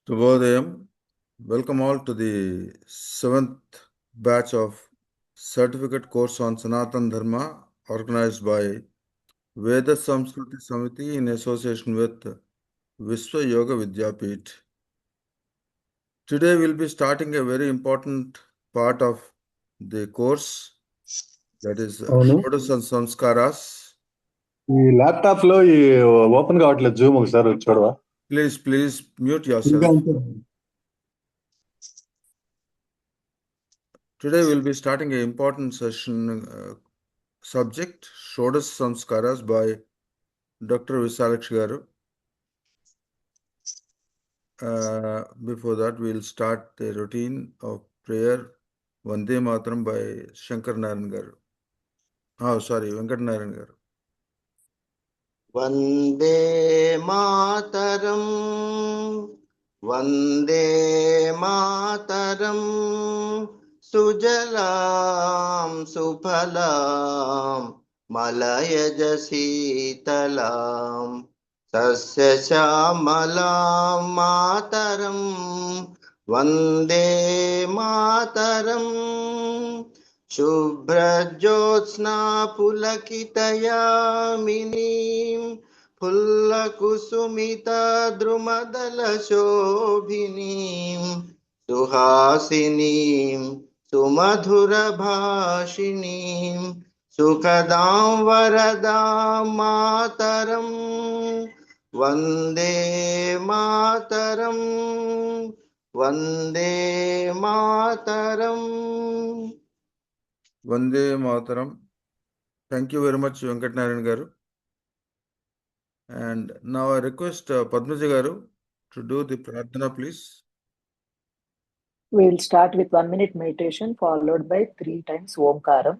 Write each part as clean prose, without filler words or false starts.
Shubhodayam. Welcome all to the 7th batch of certificate course on Sanatana Dharma organized by Veda Samskruti Samiti in association with Vishwa Yoga Vidyapith. Today we'll be starting a very important part of the course, that is అవును Shodas Samskaras. ఈ laptop లో ఈ open కావట్లేదు Zoom ఒకసారి వచ్చి చూడవా Please mute ఇంకా yourself. అంతే. Today we'll be starting an important session subject, Shodas Samskaras by Dr Visalakshi garu. Before that, we'll start the routine of prayer, Vande Mataram by Shankar Narayan garu. Venkat Narayan garu. Vande Mataram Vande Mataram सुजलां सुफलां मलयज शीतलां सस्यश्यामलां मातरम् वन्दे मातरम् शुभ्रज्योत्स्ना पुलकितयामिनीं फुल्लकुसुमिता द्रुमदलशोभिनीं सुहासिनीं सुमधुरभाषिणीं सुखदां वरदां मातरं वन्दे मातरं Vande Mataram. Vande Mataram. Thank you very much, Venkat Narayan garu. And now I request Padmaja garu to do the prarthana, please. We'll start with 1 minute meditation followed by 3 times Omkaram.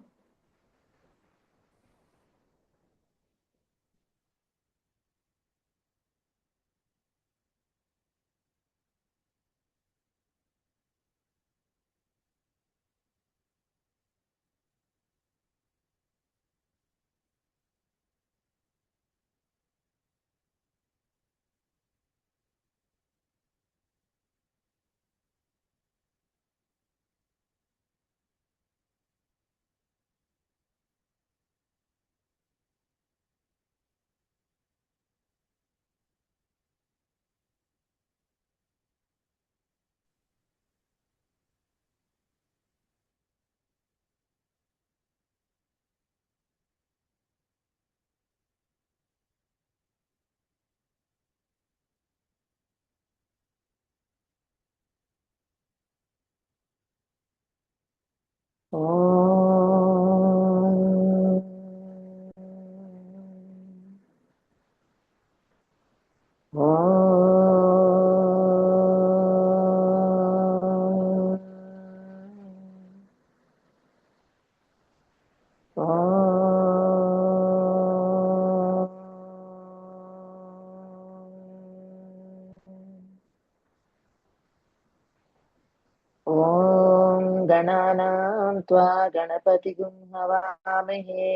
गणानां त्वा गणपतिगुं हवामहे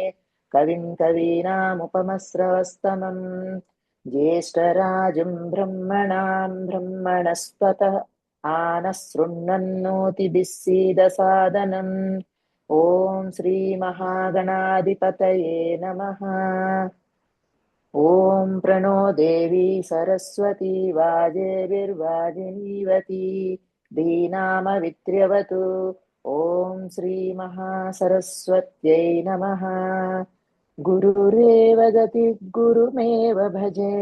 कविं कवीनामुपमस्रवस्तमं ज्येष्ठराजं ब्रह्मणां ब्रह्मणस्पतः आनः शृण्वन्नोतिभिः सीदसादनम् ॐ श्रीमहागणाधिपतये नमः। ॐ प्रणो देवी सरस्वती वाजेभिर्वाजिनीवती धीनामवित्र्यवतु। ॐ श्रीमहासरस्वत्यै नमः। गुरुरेव गतिर्गुरुमेव भजे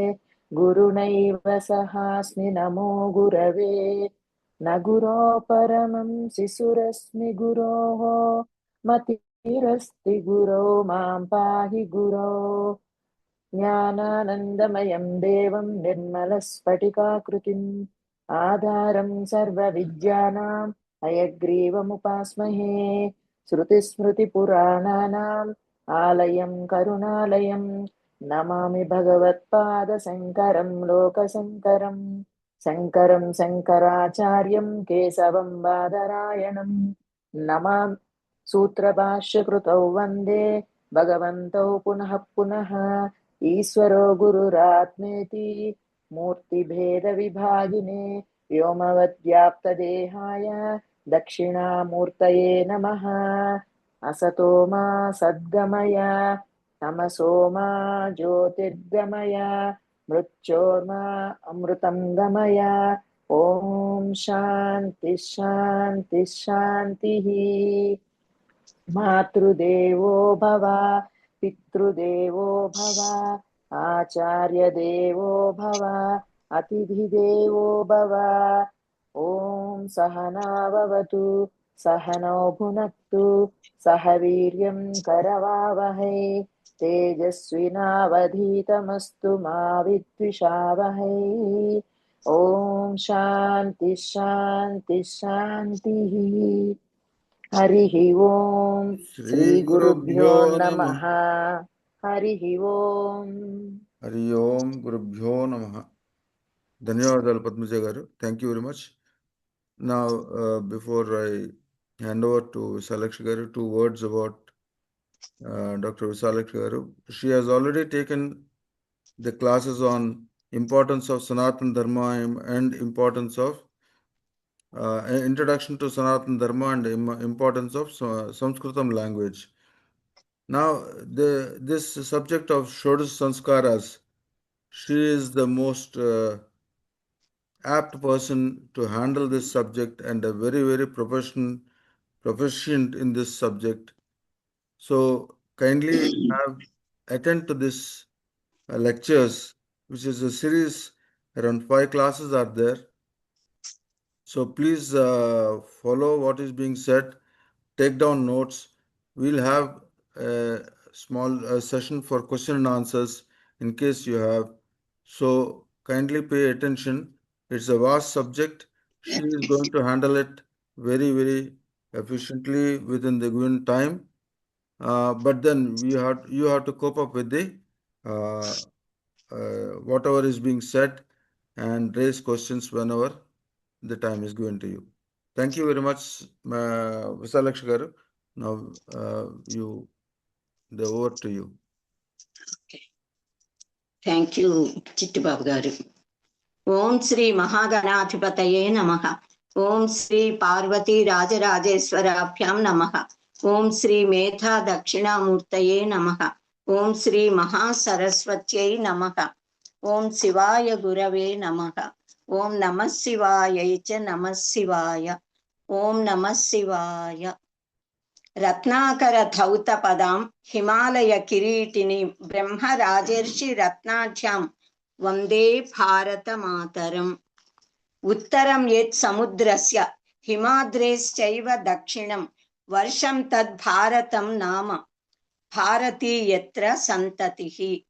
गुरुणैव सहास्मि नमो गुरवे। न गुरो परमं शिशुरस्मि गुरोः मतिरस्ति गुरो मां पाहि गुरो। ज्ञानानन्दमयं देवं निर्मलस्फटिकाकृतिम् आधारं सर्वविद्यानाम् हयग्रीवमुपास्महे। श्रुतिस्मृतिपुराणानाम् आलयं करुणालयं नमामि भगवत्पादशङ्करं लोकशङ्करम्। शङ्करं शङ्कराचार्यं केशवं बादरायणं नमामि। सूत्रभाष्यकृतौ वन्दे भगवन्तौ पुनः पुनः। ईश्वरो गुरुरात्मेति मूर्तिभेदविभागिने व्योमवद्व्याप्तदेहाय दक्षिणामूर्तये नमः। असतो मा सद्गमय तमसो मा ज्योतिर्गमय मृत्योर्मा अमृतं गमय। ॐ शान्ति शान्ति शान्तिः। मातृदेवो भव पितृदेवो भव आचार्यदेवो भव अतिथिदेवो भव। ॐ सहना भवतु सहनौ भुनक्तु सह वीर्यं करवावहै तेजस्विनावधीतमस्तु मा विद्विषावहै। ॐ शान्ति शान्ति शान्तिः। हरिः ओम् श्रीगुरुभ्यो श्रीगुरुभ्यो नमः। नमः। हरिः ओम्। हरि ओम गुरुभ्यो नमः. ధన్యవాదాలు పద్మజ గారు. Thank you very much. Now, before I hand over to Visalakshi garu, 2 words about Dr. Visalakshi garu. She has already taken the classes on importance of Sanatana Dharma and importance of introduction to Sanatana Dharma and importance of Sanskritam language. Now, this subject of Shodash Sanskaras, she is the most apt person to handle this subject and a very, very proficient in this subject. So kindly attend to this lectures, which is a series, around 5 classes are there. So please follow what is being said, take down notes. We'll have a small session for question and answers in case you have. So kindly pay attention. It's a vast subject. She is going to handle it very, very efficiently within the given time. But then you have to cope up with the whatever is being said and raise questions whenever the time is given to you. Thank you very much, Visalakshi garu. Now, the over to you. Okay. Thank you, Chittubabu garu. Om Sri Mahaganathipataye Namaha. Om Sri Parvati Rajarajeshwarabhyam Namaha. Om Sri Metha Dakshinamurtaye Namaha. Om Sri Mahasaraswatyai Namaha. Om Sivaya Gurave Namaha. Om Namah Sivaya Cha Namah Sivaya. Om Namah Sivaya. Ratnakara Dhauta Padam Himalaya Kiritini Brahma Rajarshi Ratnachyam Vande Bharata Mataram. Uttaram yet Samudrasya Himadreschaiva Dakshinam Varsham Tad Bharatam Nama Bharati Yatra Santatihi.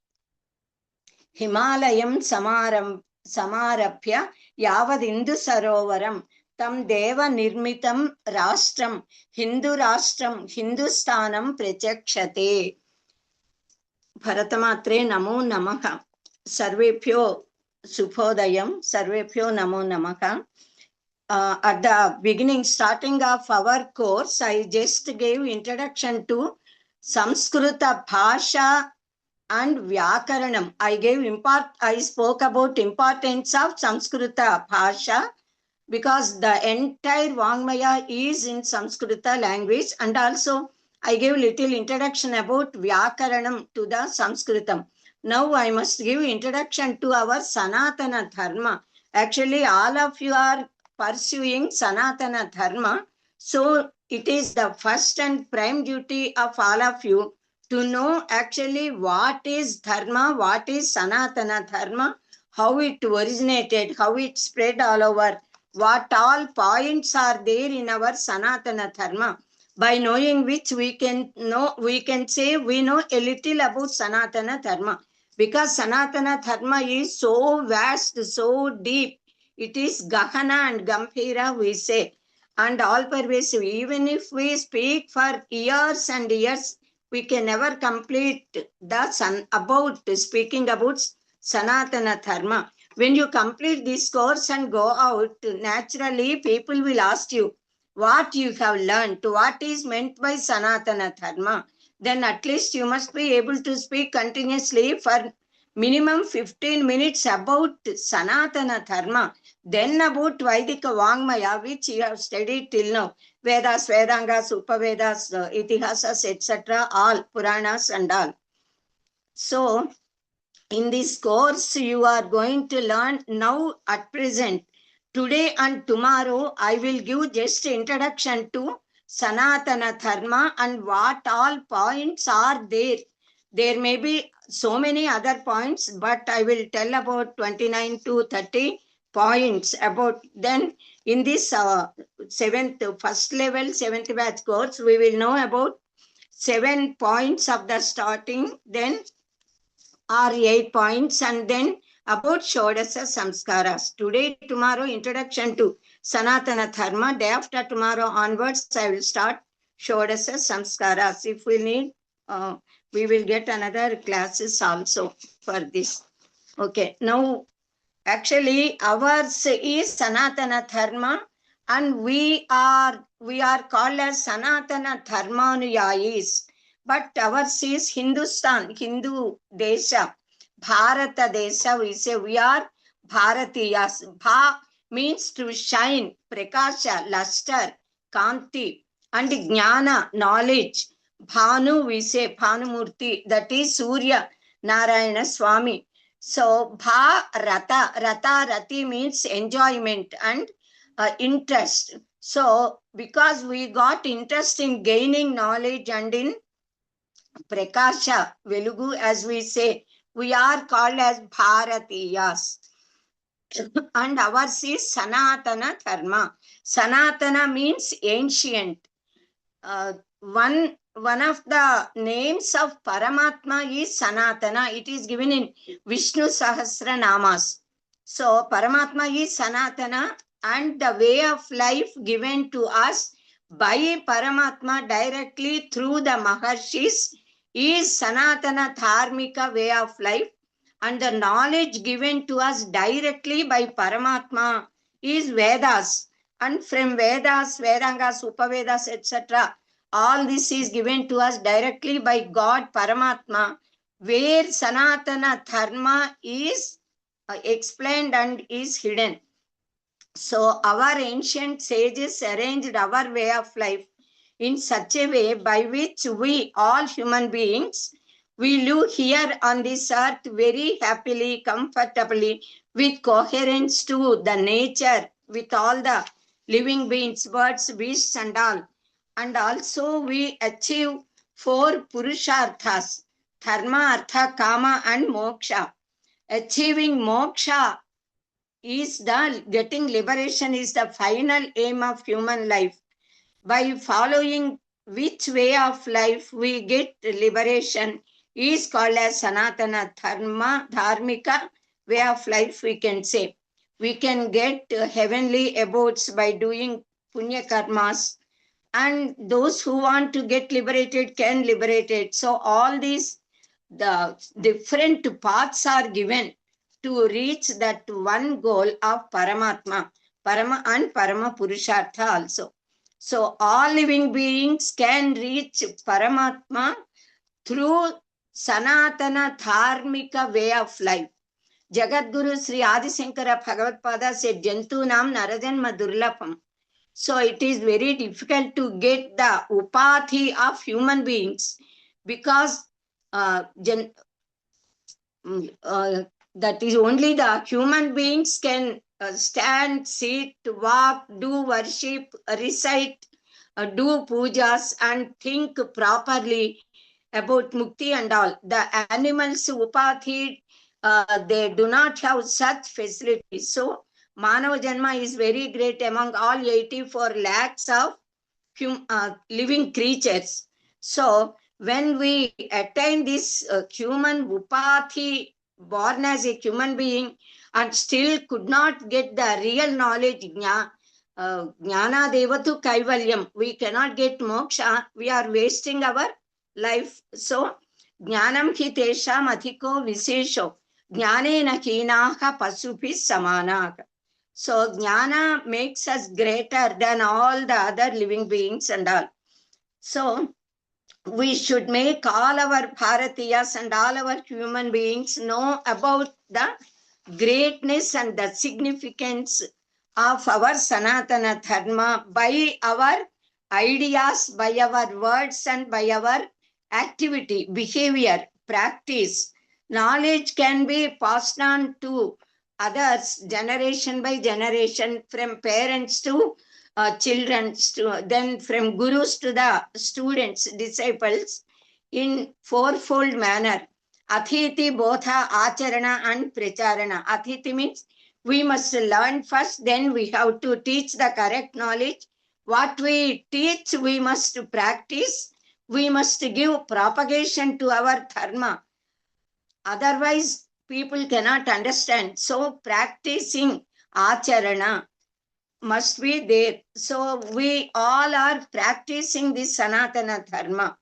Himalayam Samarabhya Yavad Indu Sarovaram Tam Deva Nirmitam Rastram Hindu Rastram Hindustanam Prachakshate. Bharatamatre Namo Namaha. Sarvebhyo Subhodayam. Sarvebhyo Namo Namaha. At the beginning, starting of our course, I just gave introduction to Samskrita Bhasha and Vyakaranam. I spoke about importance of Samskrita Bhasha because the entire Vangmaya is in Samskrita language, and also I gave little introduction about Vyakaranam to the Sanskritam. Now I must give introduction to our Sanatana Dharma. Actually, all of you are pursuing Sanatana Dharma, so it is the first and prime duty of all of you to know actually what is Dharma, what is Sanatana Dharma, how it originated, how it spread all over, what all points are there in our Sanatana Dharma, by knowing which we can say we know a little about Sanatana Dharma, because Sanatana Dharma is so vast, so deep. It is Gahana and Gambhira, we say, and all pervasive. Even if we speak for years and years, we can never complete speaking about Sanatana Dharma. When you complete this course and go out, naturally people will ask you what you have learned, what is meant by Sanatana Dharma. Then at least you must be able to speak continuously for minimum 15 minutes about Sanatana Dharma, then about Vaidika Vangmaya, which you have studied till now, Vedas, Vedangas, Upavedas, Itihasas, etc., all Puranas and all. So, in this course, you are going to learn now at present. Today and tomorrow, I will give just introduction to Sanatana Dharma and what all points are there. There may be so many other points, but I will tell about 29 to 30 points about. Then in this first level, 7th batch course, we will know about 7 points of the starting, then are 8 points, and then about Shodasa Samskaras. Today, tomorrow, introduction to Sanatana Dharma. Day after tomorrow onwards, I will start Shodasa Samskaras. If we need, we will get another classes also for this. Okay, now actually ours is Sanatana Dharma, and we are called as Sanatana Dharmanuyayis. But ours is Hindustan, Hindu Desha, Bharata Desha. We say we are Bharatiyas. Bha means to shine, Prakasha, luster, Kanti, and Jnana, knowledge. Bhanu, we say Bhanumurti, that is Surya Narayana Swami. So, Rati means enjoyment and interest. So, because we got interest in gaining knowledge and in Prakasha, Velugu, as we say, we are called as Bharatiyas. And ours is Sanatana Dharma. Sanatana means ancient. One of the names of Paramatma is Sanatana. It is given in Vishnu Sahasra Namas. So Paramatma is Sanatana, and the way of life given to us by Paramatma directly through the Maharshis is Sanatana Dharmika way of life, and the knowledge given to us directly by Paramatma is Vedas, and from Vedas, Vedangas, Upavedas, etc., all this is given to us directly by God Paramatma, where Sanatana Dharma is explained and is hidden. So our ancient sages arranged our way of life in such a way by which we, all human beings, we live here on this earth very happily, comfortably, with coherence to the nature, with all the living beings, birds, beasts, and all. And also we achieve 4 Purusharthas, Dharma, Artha, Kama, and Moksha. Achieving Moksha is the getting liberation is the final aim of human life. By following which way of life we get liberation is called as Sanatana Dharma, Dharmika way of life, we can say. We can get heavenly abodes by doing punya karmas, and those who want to get liberated can liberate it. So all these, the different paths are given to reach that one goal of Paramatma, Parama and Parama Purushartha also. So all living beings can reach Paramatma through Sanatana Dharmika way of life. Jagadguru Sri Adi Shankara Bhagavad-pada said, Jantunam Narajanma Durlapam. So it is very difficult to get the upathi of human beings, because that is only the human beings can stand, sit, walk, do worship, recite, do pujas, and think properly about mukti and all. The animals upathi, they do not have such facilities. So Manav Janma is very great among all 84 lakhs of living creatures. So when we attain this human upathi, born as a human being, and still could not get the real knowledge, jnana devatu kaivalyam, we cannot get moksha, we are wasting our life. So jnanam hi tesham adhiko visesho, jnanena hinaha pasubhi samanaha. So jnana makes us greater than all the other living beings and all. So we should make all our Bharatiyas and all our human beings know about the greatness and the significance of our Sanatana Dharma by our ideas, by our words, and by our activity, behavior, practice. Knowledge can be passed on to others generation by generation, from parents to children, then from gurus to the students, disciples, in fourfold manner. Athiti, Bodha, Acharana, and Pracharana. Athiti means we must learn first, then we have to teach the correct knowledge. What we teach, we must practice. We must give propagation to our dharma. Otherwise, people cannot understand. So, practicing Acharana must be there. So, we all are practicing this Sanatana Dharma.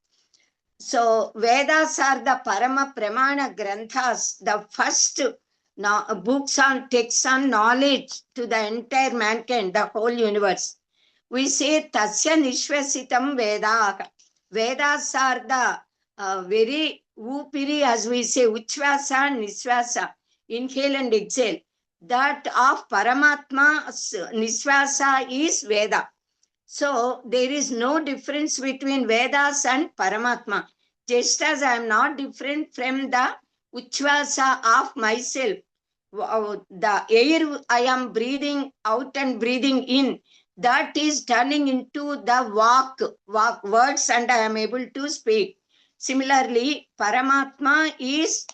So, Vedas are the Parama Pramana Granthas, the first books on texts on knowledge to the entire mankind, the whole universe. We say Tasya Nishvasitam Vedah. Vedas are the very upiri, as we say, Uchvasa and Nisvasa, inhale and exhale. That of Paramatma's Nisvasa is Veda. So there is no difference between Vedas and Paramatma. Just as I am not different from the Uchvasa of myself, the air I am breathing out and breathing in, that is turning into the walk words, and I am able to speak. Similarly, Paramatma is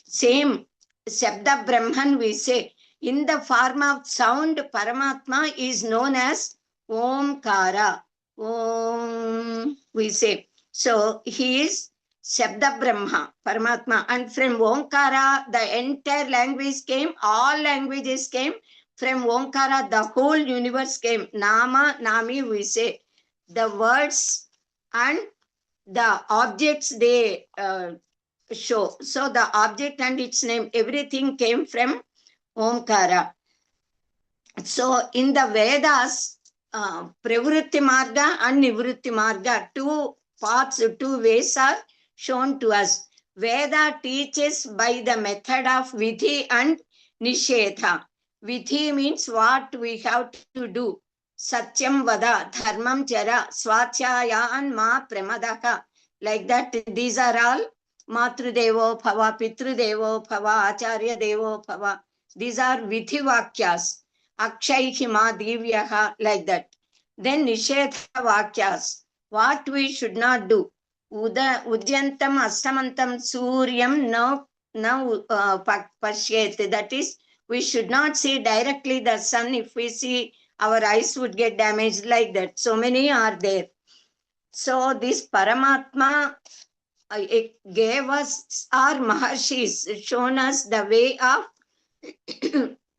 same Shabda Brahman, we say. In the form of sound, Paramatma is known as Omkara. Om, we say. So he is Shabda Brahma, Paramatma. And from Omkara, the entire language came, all languages came. From Omkara, the whole universe came. Nama, Nami, we say. The words and the objects they show. So the object and its name, everything came from Omkara. So in the Vedas, Pravritti Marga and Nivritti Marga, two paths, two ways are shown to us. Veda teaches by the method of Vidhi and Nishedha. Vidhi means what we have to do. Satyam Vada, Dharmam Chara, Swachaya and Ma Pramadaka. Like that, these are all Matrudevo Bhava, Pitrudevo Bhava, Acharya Devo Bhava. These are Vidhi Vakyas. Akshayhima Divyaha, like that. Then Nishedha Vakyas, what we should not do. Udyantam Astamantam Suryam now Pashyet. That is, we should not see directly the sun. If we see, our eyes would get damaged, like that. So many are there. So this Paramatma it gave us, our Maharshis, shown us the way of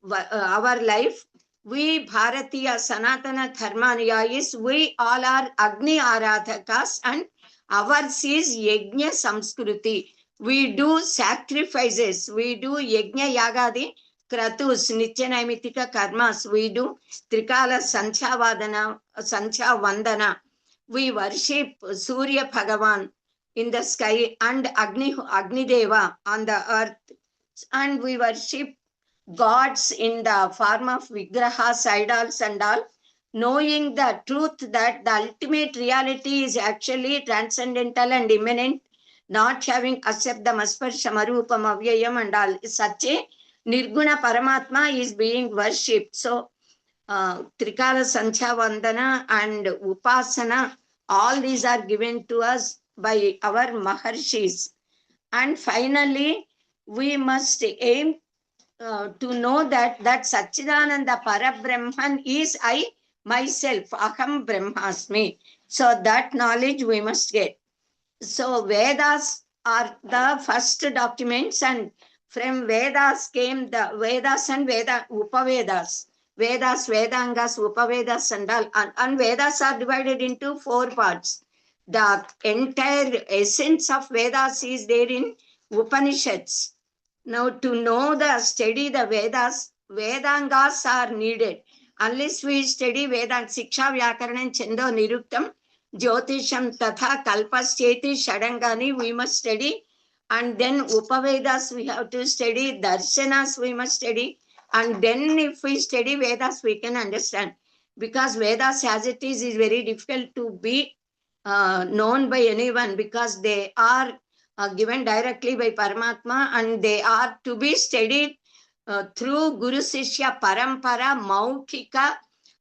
our life. We Bharatiya Sanatana Dharmaniyais, we all are Agni Aradhakas, and ours is Yajna Samskruti. We do sacrifices, we do Yajna Yagadi, Kratus, Nityanamitika Karmas, we do Trikala Sancha Vandana. We worship Surya Bhagavan in the sky and Agni Deva on the earth, and we worship gods in the form of vigrahas, idols and all, knowing the truth that the ultimate reality is actually transcendental and immanent, not having asabdam asparsha marupam avyayam and all. Such a nirguna Paramatma is being worshipped. So Trikala Sancha Vandana and Upasana, all these are given to us by our Maharshis. And finally, we must aim to know that Satchidananda Parabrahman is I myself, Aham Brahmasmi. So that knowledge we must get. So Vedas are the first documents, and from Vedas came the Vedas and Upavedas. Vedas, Vedangas, Upavedas and all. And Vedas are divided into four parts. The entire essence of Vedas is there in Upanishads. Now, to know study the Vedas, Vedangas are needed. Unless we study Vedanta, Siksha, Vyakarana, and Chando, Niruktam, Jyotisham Tatha Kalpascheti Shadangani we must study, and then Upavedas we have to study, Darshanas we must study, and then if we study Vedas we can understand. Because Vedas as it is very difficult to be known by anyone, because they are given directly by Paramatma, and they are to be studied through Guru Sishya Parampara, Maukika,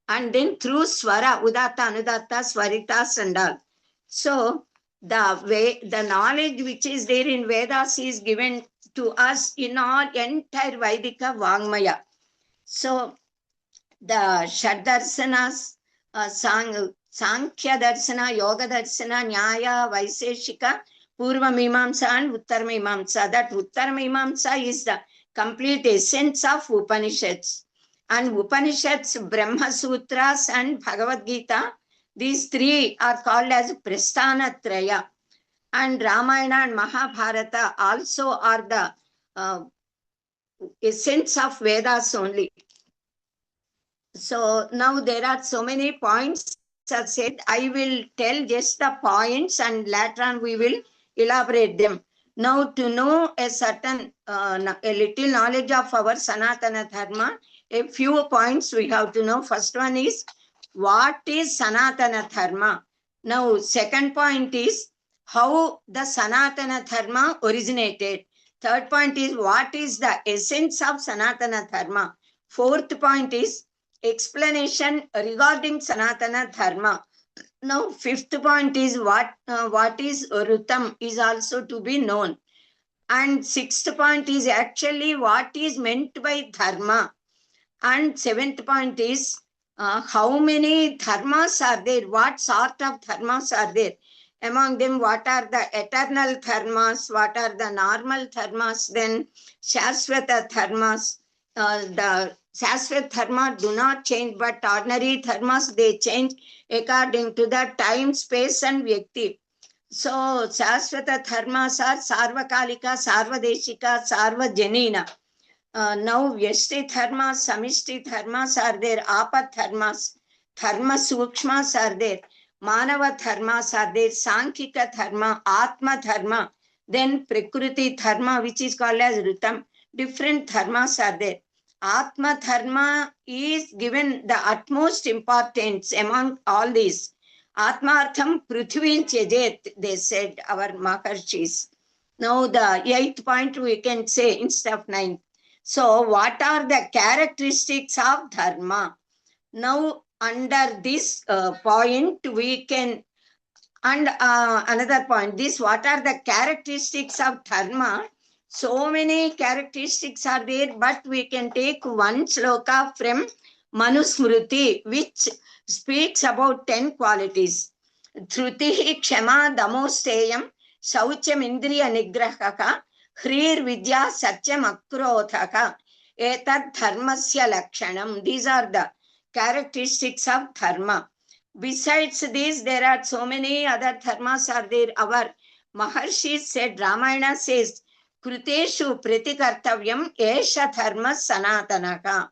and then through Swara, Udatta, Anudatta, Swaritas and all. So the knowledge which is there in Vedas is given to us in our entire Vaidika Vangmaya. So the Shaddarsanas, Sankhya Darsana, Yoga Darsana, Nyaya, Vaiseshika, Purva Mimamsa and Uttar Mimamsa. That Uttar Mimamsa is the complete essence of Upanishads. And Upanishads, Brahma Sutras and Bhagavad Gita, these three are called as Prasthana Traya. And Ramayana and Mahabharata also are the essence of Vedas only. So now there are so many points are said. I will tell just the points and later on we will elaborate them. Now to know a certain, a little knowledge of our Sanatana Dharma, a few points we have to know. First one is, what is Sanatana Dharma? Now second point is, how the Sanatana Dharma originated. Third point is, what is the essence of Sanatana Dharma? Fourth point is, explanation regarding Sanatana Dharma. Now, fifth point is what is Rutam is also to be known. And sixth point is actually what is meant by Dharma. And seventh point is how many dharmas are there, what sort of dharmas are there. Among them, what are the eternal dharmas, what are the normal dharmas, then Shaswata dharmas. The Shaswat dharma do not change, but ordinary dharmas, they change according to the time, space and vyakti. So, Shaswata dharmas are Sarvakalika, Sarvadeshika, Sarvajanina. Now, Vyashti dharmas, Samishti dharmas are there, Apat dharmas, Dharma Sukshmas are there, Manava dharmas are there, Sankhika dharma, Atma dharma, then Prakriti dharma, which is called as Rutam. Different dharmas are there. Atma Dharma is given the utmost importance among all these. Atmartham Prithvin Tyajet, they said, our Maharshis. Now the 8th point we can say instead of 9th. So what are the characteristics of Dharma? Now under this point we can, and another point, this what are the characteristics of Dharma? So many characteristics are there, but we can take one sloka from Manusmruti, which speaks about 10 qualities. Thrutihi Kshama Damosteyam Saucham Indriya Nigrahaka Hrir Vidya Satyam Akrothaka Etad Dharmasya Lakshanam. These are the characteristics of Dharma. Besides this, there are so many other dharmas are there. Our Maharshi said, Ramayana says, Kruteshu pratikartavyam esha dharma sanatanaka.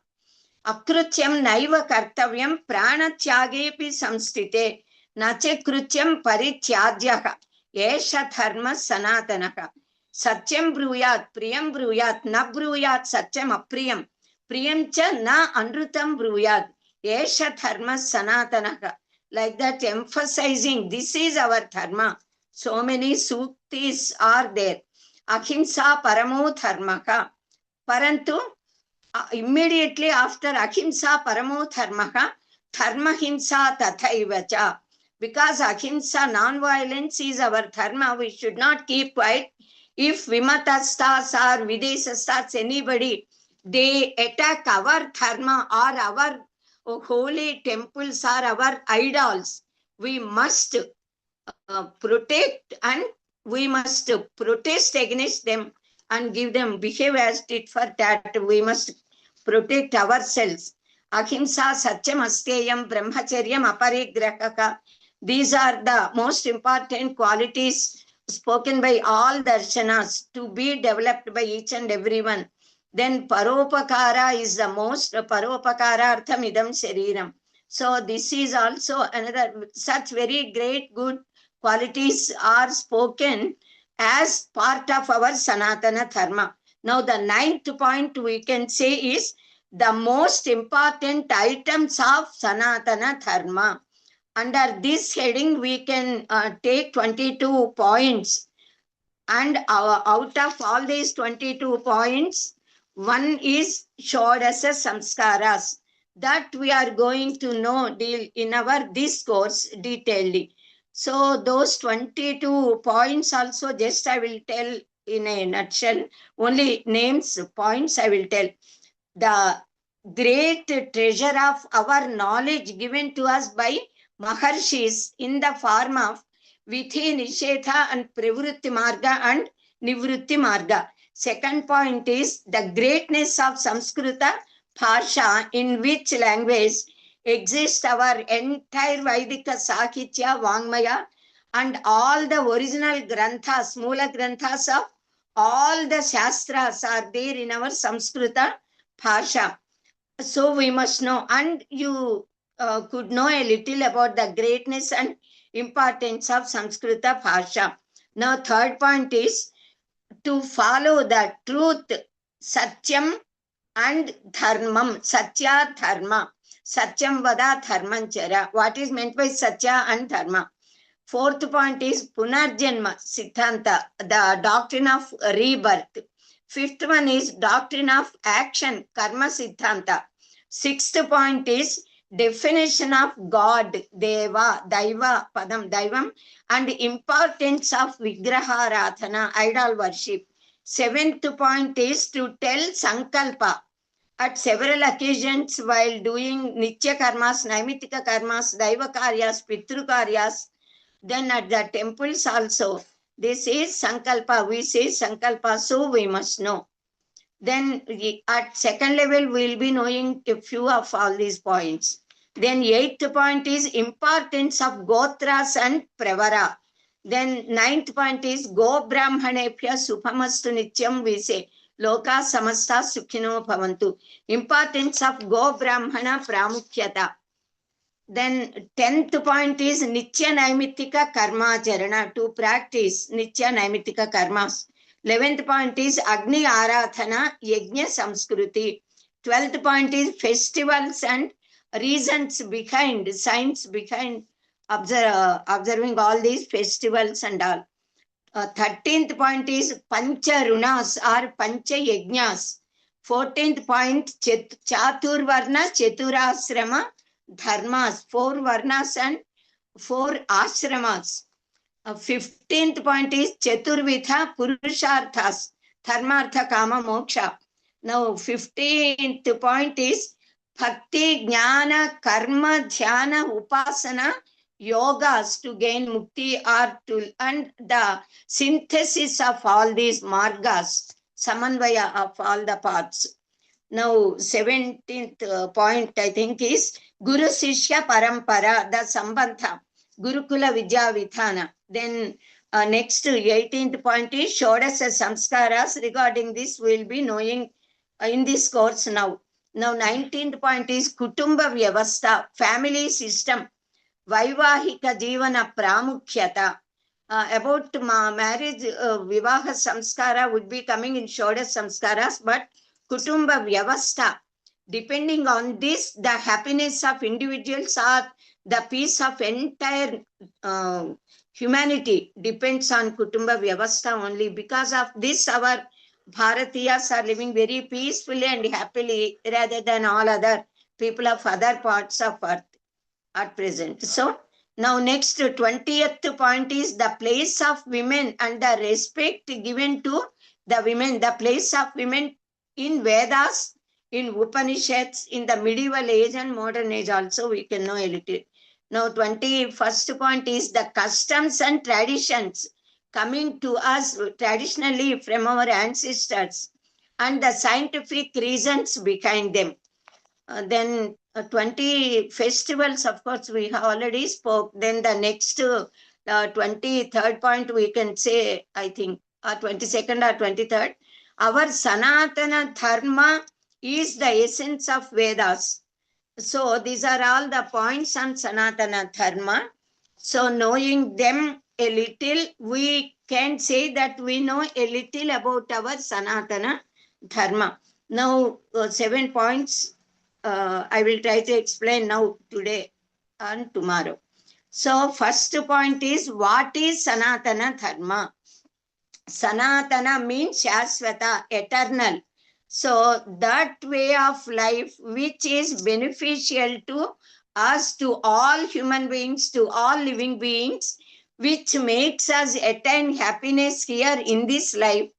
Akrutyam naiva kartavyam pranatyagepi samstite. Nache krutyam parityadyaha. Esha dharma sanatanaka. Satyam bruyat, priyam bruyat, na bruyat satyam apriyam. Priyam cha na anrutam bruyat. Esha dharma sanatanaka. Like that, emphasizing this is our dharma. So many suktis are there. Ahimsa paramo dharmaka. Parantu, immediately after ahimsa paramo dharmaka, dharma himsa tathaivacha. Because ahimsa, non-violence is our dharma, we should not keep quiet. If vimatastas or videsastas, anybody, they attack our dharma or our holy temples are our idols, we must protect and we must protest against them and give them, behave as tit for tat. We must protect ourselves. Ahimsa Satyam Asteyam Brahmacharyam Aparigrahaka. These are the most important qualities spoken by all darshanas to be developed by each and everyone. Then Paropakara is the most, Paropakara Artham Idam Shariram. So this is also another such very great good qualities are spoken as part of our Sanatana Dharma. Now the ninth point we can say is the most important items of Sanatana Dharma. Under this heading, we can take 22 points. And out of all these 22 points, one is Shodasa Samskaras that we are going to know in our this course detailedly. So those 22 points also just I will tell in a nutshell. Only names, points I will tell. The great treasure of our knowledge given to us by Maharshis in the form of Vithi, Nishetha and Pravritti Marga and Nivritti Marga. Second point is the greatness of Samskrita Bhasha, in which language exists our entire Vaidika Sakitya, Vangmaya and all the original granthas, Mula granthas of all the Shastras are there in our Samskrita Bhasha. So we must know, and you could know a little about the greatness and importance of Samskrita Bhasha. Now, third point is to follow the truth, Satyam and Dharmam, Satya Dharma. Satyam Vada Dharman Chara. What is meant by Satya and Dharma? Fourth point is Punarjanma Siddhanta, the doctrine of rebirth. Fifth one is doctrine of action, Karma Siddhanta. Sixth point is definition of God, Deva, Daiva, Padam, Daivam, and importance of Vigraha Rathana, idol worship. Seventh point is to tell Sankalpa. At several occasions while doing Nitya Karmas, Naimitika Karmas, Daiva Karyas, Pitru Karyas, then at the temples also, they say Sankalpa, we say Sankalpa, so we must know. Then at second level, we'll be knowing a few of all these points. Then eighth point is importance of Gotras and Pravara. Then ninth point is Go Brahmanepya Supamastu Nityam, we say Loka Samasta Sukhino Bhavantu. Importance of Go Brahmana Pramukhyata. Then 10th point is Nitya Naimitika Karma Charana, to practice Nitya Naimitika Karmas. 11th point is Agni Arathana Yajna Samskruti. 12th point is festivals and reasons behind, science behind observing all these festivals and all. 13th point is Pancha Runas or Pancha Yajnas. 14th point Chaturvarna Chaturasrama Dharmas, 4 varnas and 4 ashramas. 15th point is Chaturvidha Purusharthas, Dharmartha Kama Moksha. Now 15th point is Bhakti Jnana Karma Dhyana Upasana Yogas to gain mukti or to, and the synthesis of all these margas, samanvaya of all the paths. Now 17th point I think is Guru Sishya Parampara, the Sambandha, Gurukula Vidya Vidhana. Then next 18th point is Shodasa Samskaras. Regarding this, we will be knowing in this course now. Now 19th point is Kutumba Vyavastha, family system, Vaivahika Jivana Pramukhyata. About marriage, Vivaha Samskara would be coming in Shodasa Samskaras, but Kutumba Vyavastha. Depending on this, the happiness of individuals or the peace of entire humanity depends on Kutumba Vyavastha only. Because of this, our Bharatiyas are living very peacefully and happily rather than all other people of other parts of earth at present. So, now next 20th point is the place of women and the respect given to the women, the place of women in Vedas, in Upanishads, in the medieval age and modern age also we can know a little. Now 21st point is the customs and traditions coming to us traditionally from our ancestors and the scientific reasons behind them. Then 20 festivals, of course, we have already spoke. Then the next 23rd point we can say, I think, 22nd or 23rd, our Sanatana Dharma is the essence of Vedas. So these are all the points on Sanatana Dharma. So knowing them a little, we can say that we know a little about our Sanatana Dharma. Now, 7 points I will try to explain now, today and tomorrow. So first point is, what is Sanatana Dharma? Sanatana means Shaswata, eternal. So that way of life which is beneficial to us, to all human beings, to all living beings, which makes us attain happiness here in this life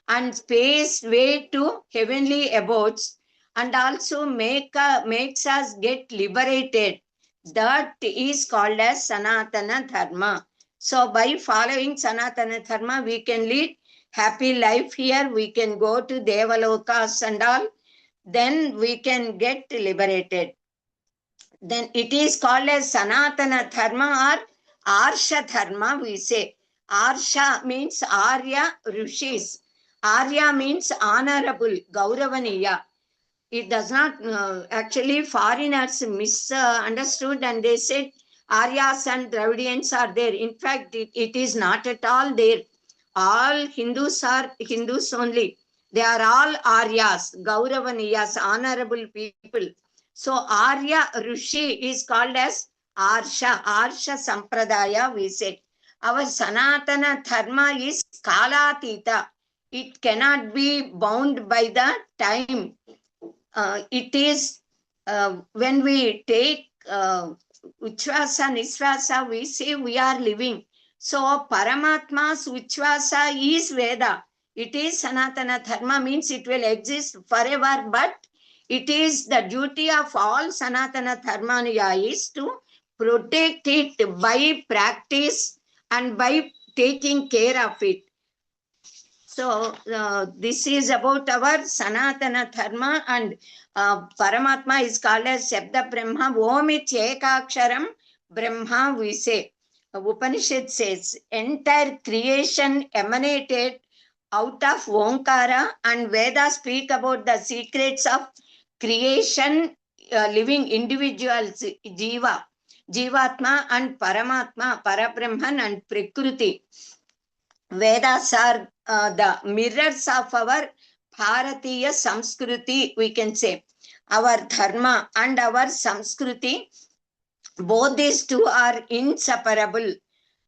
and paves way to heavenly abodes, and also makes us get liberated. That is called as Sanatana Dharma. So by following Sanatana Dharma, we can lead happy life here. We can go to Devalokas and all. Then we can get liberated. Then it is called as Sanatana Dharma or Arsha Dharma, we say. Arsha means Arya Rishis. Arya means honorable, Gauravaniya. It does not, actually foreigners misunderstood and they said Aryas and Dravidians are there. In fact, it is not at all there. All Hindus are Hindus only. They are all Aryas, Gauravaniyas, honorable people. So Arya Rishi is called as Arsha, Arsha Sampradaya, we said. Our Sanatana Dharma is Kalatita. It cannot be bound by the time. It is when we take Uchvasa, Nisvasa, we say we are living. So Paramatma's Uchvasa is Veda. It is Sanatana Dharma, means it will exist forever, but it is the duty of all Sanatana Dharmaniya is to protect it by practice and by taking care of it. So this is about our Sanatana Dharma, and Paramatma is called as Shabda Brahma. Om Ekaksharam Brahma, we say. Upanishad says entire creation emanated out of Omkara, and Vedas speak about the secrets of creation, living individuals, Jiva, Jivatma and Paramatma, Parabrahman and Prakriti. Vedas are the mirrors of our Bharatiya Samskruti, we can say. Our Dharma and our Samskruti, both these two are inseparable.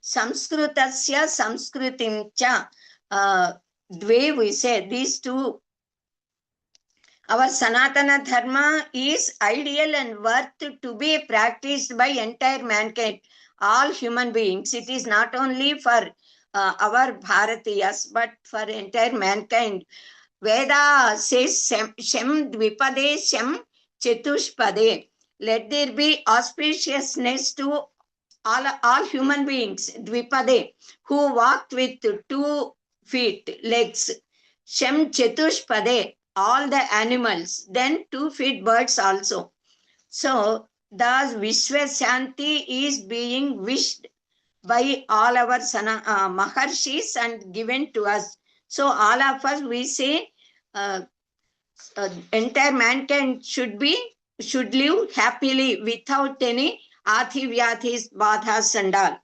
Samskrutasya Samskrutim cha, dve, we say, these two. Our Sanatana Dharma is ideal and worth to be practiced by entire mankind, all human beings. It is not only for our Bharatiyas, but for entire mankind. Veda says Shem Dvipade Shem Chetushpade. Let there be auspiciousness to all human beings, Dvipade, who walked with 2 feet, legs. Shem Chetushpade, all the animals, then 2 feet birds also. So thus Vishwa Shanti is being wished by all our Maharshis and given to us. So all of us, we say entire mankind should live happily without any Ati Vyadhis, Badhas and all.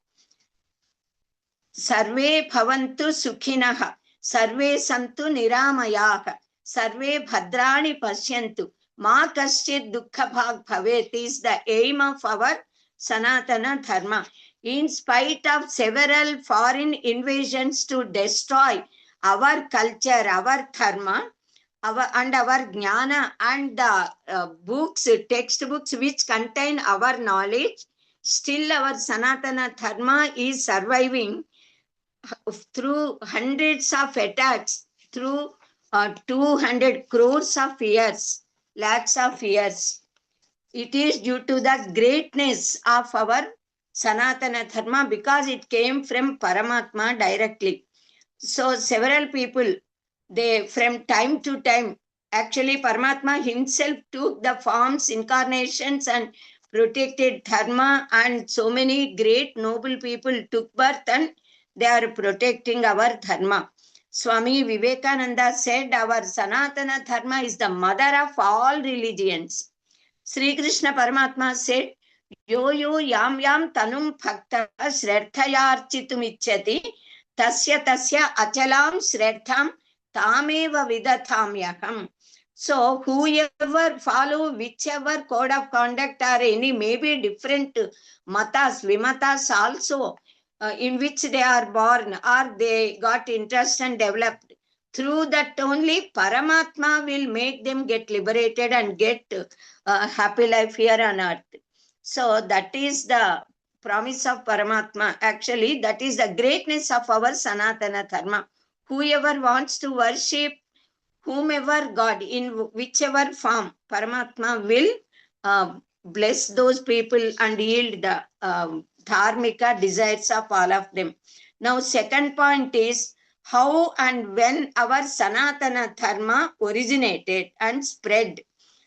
Sarve bhavantu sukhinaha, sarve santu niramayaha, sarve bhadrani pashyantu, ma kaschid dukkha bhag bhavet is the aim of our Sanatana Dharma. In spite of several foreign invasions to destroy our culture, our dharma, our jnana and the books, textbooks which contain our knowledge, still our Sanatana Dharma is surviving through hundreds of attacks, through 200 crores of years, lakhs of years. It is due to the greatness of our Sanatana Dharma because it came from Paramatma directly. So several people, they from time to time, actually Paramatma himself took the forms, incarnations and protected Dharma, and so many great noble people took birth and they are protecting our Dharma. Swami Vivekananda said our Sanatana Dharma is the mother of all religions. Sri Krishna Paramatma said, Yo yo yam yam tanum bhakta shraddhayarchitum icchati tasya tasya achalam shraddham tameva vidathamyaham. So whoever follow whichever code of conduct or any maybe different matas, vimatas also, in which they are born or they got interest and developed, through that only Paramatma will make them get liberated and get happy life here on earth. So that is the promise of Paramatma. Actually, that is the greatness of our Sanatana Dharma. Whoever wants to worship whomever God in whichever form, Paramatma will bless those people and yield the dharmika desires of all of them. Now, second point is how and when our Sanatana Dharma originated and spread.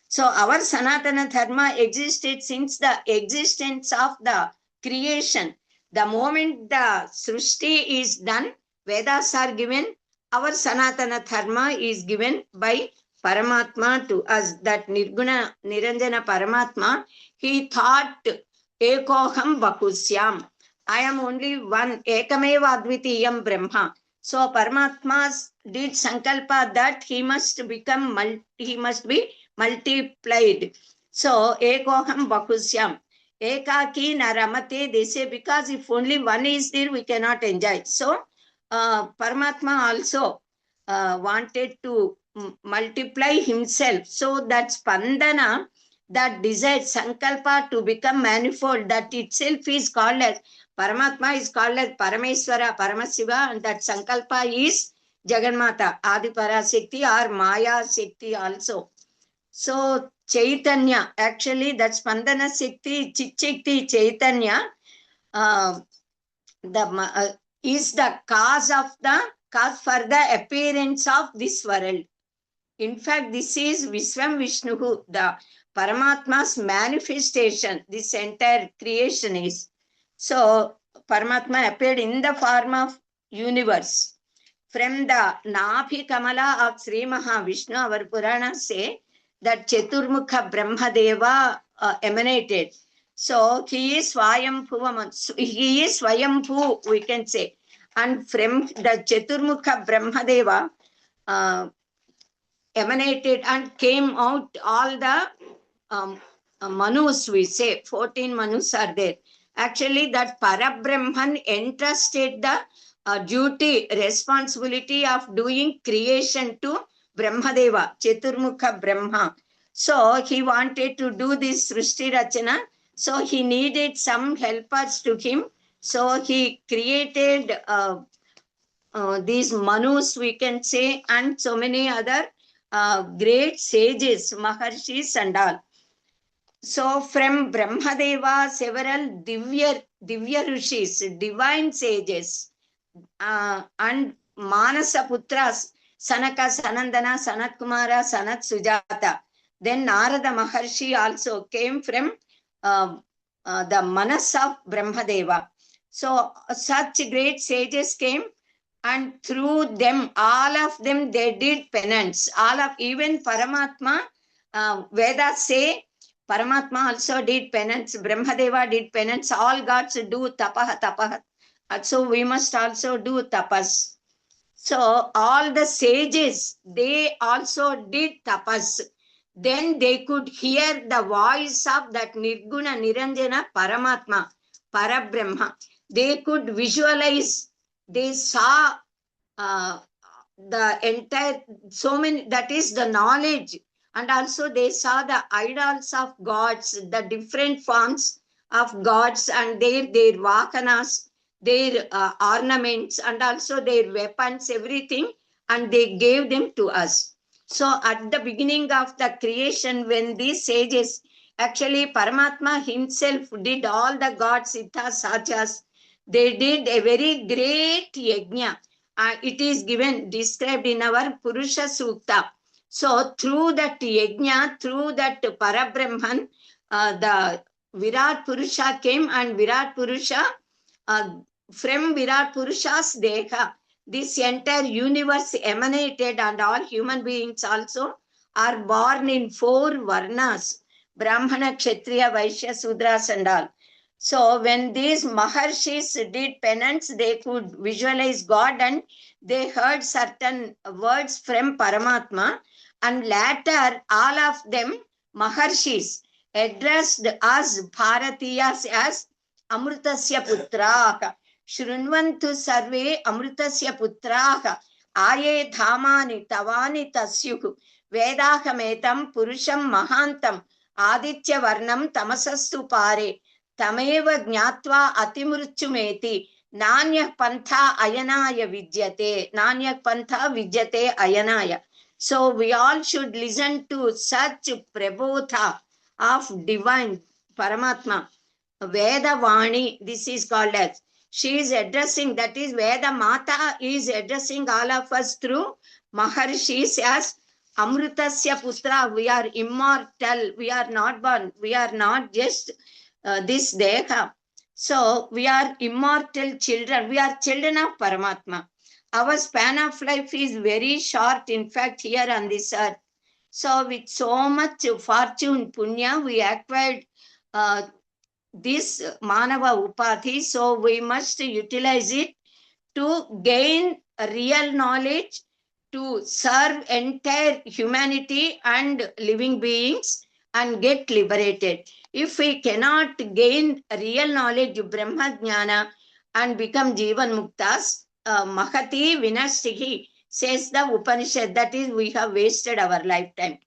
So our Sanatana Dharma existed since the existence of the creation. The moment the Srushti is done, Vedas are given, our Sanatana Dharma is given by Paramatma to us. That Nirguna Niranjana Paramatma, he thought, Ekoham Bahusyam. I am only one, Ekameva Advitiyam Brahma. So Paramatma did sankalpa that he must become, he must be multiplied. So, Ekoham Bahusyam. Ekaki naramate, they say, because if only one is there, we cannot enjoy. So, Paramatma also wanted to multiply himself. So, that Spandana, that desire, Sankalpa to become manifold, that itself is called as, Paramatma is called as Parameswara, Paramasiva, and that Sankalpa is Jagannatha, Adi Parashakti or Maya Shakti also. So Chaitanya, actually that Spandana Shakti, Chit-Shakti Chaitanya, is the cause for the appearance of this world. In fact, this is Visvam Vishnuhu, the Paramatma's manifestation. This entire creation is. So Paramatma appeared in the form of universe. From the Nabhi Kamala of Sri Mahavishnu, our Puranas say that Chaturmukha Brahmadeva emanated. So he is Swayambhu, he is Swayambhu, we can say. And from the Chaturmukha Brahmadeva emanated and came out all the Manus, we say, 14 Manus are there. Actually, that Parabrahman entrusted the duty, responsibility of doing creation to Brahmadeva, Chaturmukha Brahma. So he wanted to do this Srishti Rachana. So he needed some helpers to him. So he created these Manus, we can say, and so many other great sages, Maharshis and all. So from Brahmadeva, several Divya Rishis, divine sages, and Manasa Putras, Sanaka, Sanandana, Sanat Kumara, Sanat Sujata. Then Narada Maharshi also came from the Manas of Brahmadeva. So such great sages came, and through them, all of them, they did penance. All of, even Paramatma, Vedas say, Paramatma also did penance, Brahmadeva did penance, all gods do tapaha. So we must also do tapas. So all the sages, they also did tapas. Then they could hear the voice of that Nirguna Niranjana Paramatma, Parabrahma. They could visualize, they saw the entire, so many, that is the knowledge. And also they saw the idols of gods, the different forms of gods and their vakanas, their ornaments, and also their weapons, everything, and they gave them to us. So at the beginning of the creation, when these sages, actually Paramatma himself did all the gods, Siddhas, Sachas, they did a very great yajna. It is given, described in our Purusha Sukta. So through that yajna, through that Parabrahman, the Virat Purusha came, and Virat Purusha, from Virat Purusha's Deha, this entire universe emanated, and all human beings also are born in 4 varnas. Brahmana, Kshatriya, Vaishya, Sudras and all. So when these Maharshis did penance, they could visualize God and they heard certain words from Paramatma, and later all of them, Maharshis, addressed us Bharatiyas as Amrutasya Putraha. Shrunvantu sarve Amrutasya Putraha. Aye dhamani tavani tasyuhu. Vedahametam purusham mahantam. Aditya varnam tamasastu pare. Tameva jnatva atimruchumeti. Nanya pantha ayanaya vidyate. Nanya pantha vidyate ayanaya. So we all should listen to such prabodha of divine Paramatma. Veda Vani, this is called as. She is addressing, that is Veda Mata is addressing all of us through Maharshis as Amrutasya Putra. We are immortal. We are not born. We are not just this Deha. So we are immortal children. We are children of Paramatma. Our span of life is very short, in fact, here on this earth. So with so much fortune, punya, we acquired this Manava Upadhi. So we must utilize it to gain real knowledge, to serve entire humanity and living beings and get liberated. If we cannot gain real knowledge, Brahma Jnana, and become Jivan Muktas, Mahati Vinastihi, says the Upanishad, that is, we have wasted our lifetime.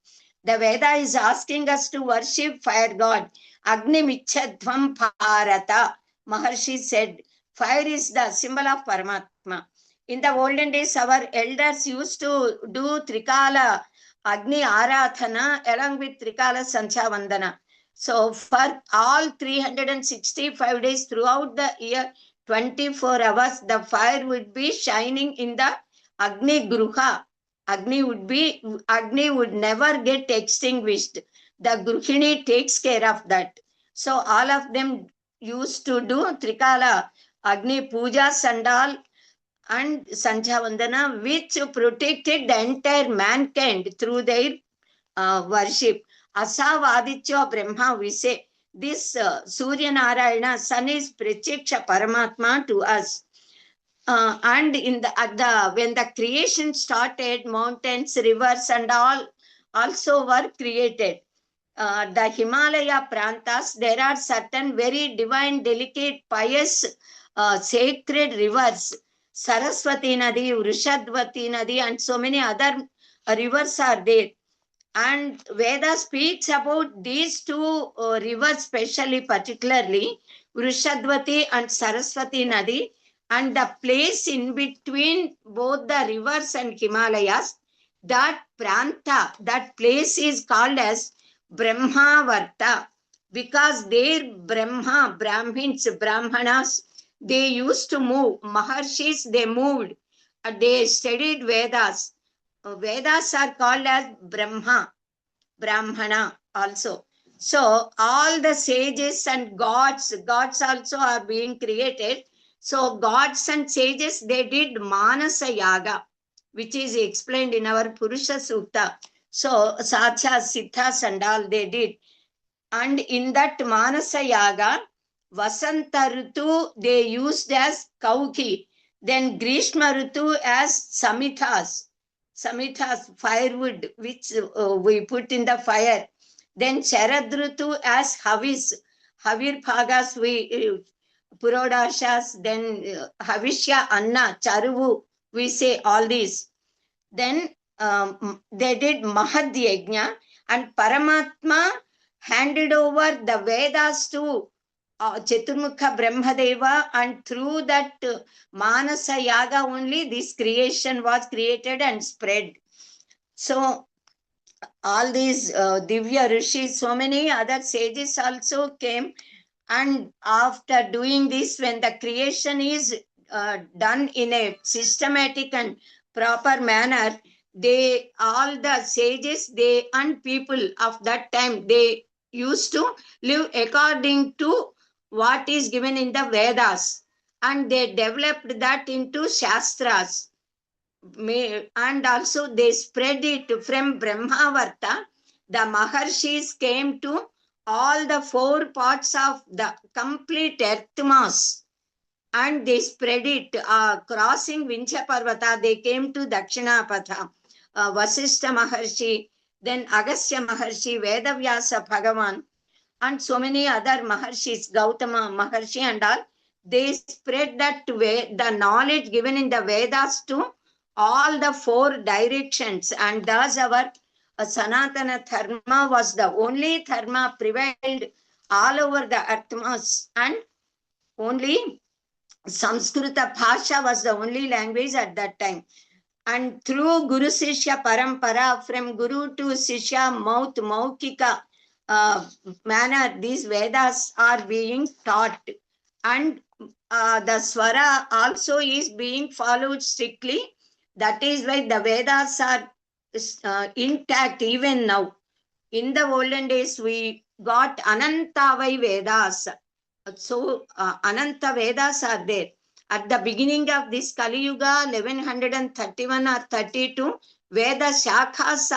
The Veda is asking us to worship fire god. Agni Michadvam Bharata. Maharshi said, fire is the symbol of Paramatma. In the olden days, our elders used to do Trikala Agni Arathana along with Trikala Sancha Vandana. So for all 365 days throughout the year, 24 hours, the fire would be shining in the Agni Gruha. Agni would never get extinguished. The Gruhini takes care of that. So all of them used to do Trikala Agni Pujas and all and Sancha Vandana, which protected the entire mankind through their worship. Asavaditya Brahma, we say, this Surya Narayana, sun is Pracheksha Paramatma to us. And in the when the creation started, mountains, rivers, and all also were created. The Himalaya Prantas, there are certain very divine, delicate, pious, sacred rivers. Saraswati Nadi, Vrishadvati Nadi, and so many other rivers are there. And Veda speaks about these two rivers, specially, particularly Vrishadvati and Saraswati Nadi, and the place in between both the rivers and Himalayas. That pranta, that place is called as Brahmavarta, because their Brahma, Brahmins, Brahmanas, they used to move. Maharshis, they moved. They studied Vedas. Vedas are called as Brahma, Brahmana also. So all the sages and gods also are being created. So gods and sages, they did Manasa Yaga, which is explained in our Purusha Sutta. So Sachas, Siddhas and all they did. And in that Manasa Yaga, Vasanta Ritu they used as Kauki. Then Grishma Ritu as Samithas. Samithas, firewood, which we put in the fire. Then Sharad Ritu as Havis. Havir Bhagas, Purodashas, then Havishya Anna, Charuvu, we say all these. Then they did Mahad Yajna, and Paramatma handed over the Vedas to Chaturmukha Brahmadeva, and through that Manasa Yaga only this creation was created and spread. So all these Divya Rishis, so many other sages also came, and after doing this, when the creation is done in a systematic and proper manner, they, all the sages, they and people of that time, they used to live according to what is given in the Vedas, and they developed that into Shastras. And also they spread it from Brahmavarta. The Maharshis came to all the 4 parts of the complete earth mass, and they spread it, crossing Vincha Parvata. They came to Dakshinapatha, Vasishtha Maharshi, then Agastya Maharshi, Vedavyasa Bhagavan, and so many other Maharshis, Gautama Maharshi and all. They spread that way, the knowledge given in the Vedas to all the 4 directions, and thus our Sanatana Dharma was the only Dharma prevailed all over the earth mass, and only Samskrita Bhasha was the only language at that time. And through Guru Sishya Parampara, from Guru to Sishya, mouth, Maukika manner, these Vedas are being taught. And the Swara also is being followed strictly. That is why the Vedas are intact even now. In the olden days, we got Anantavai Vedas. So Ananta Vedas are there. At the beginning of this Kali Yuga, 1131 or 32, Veda Shakhas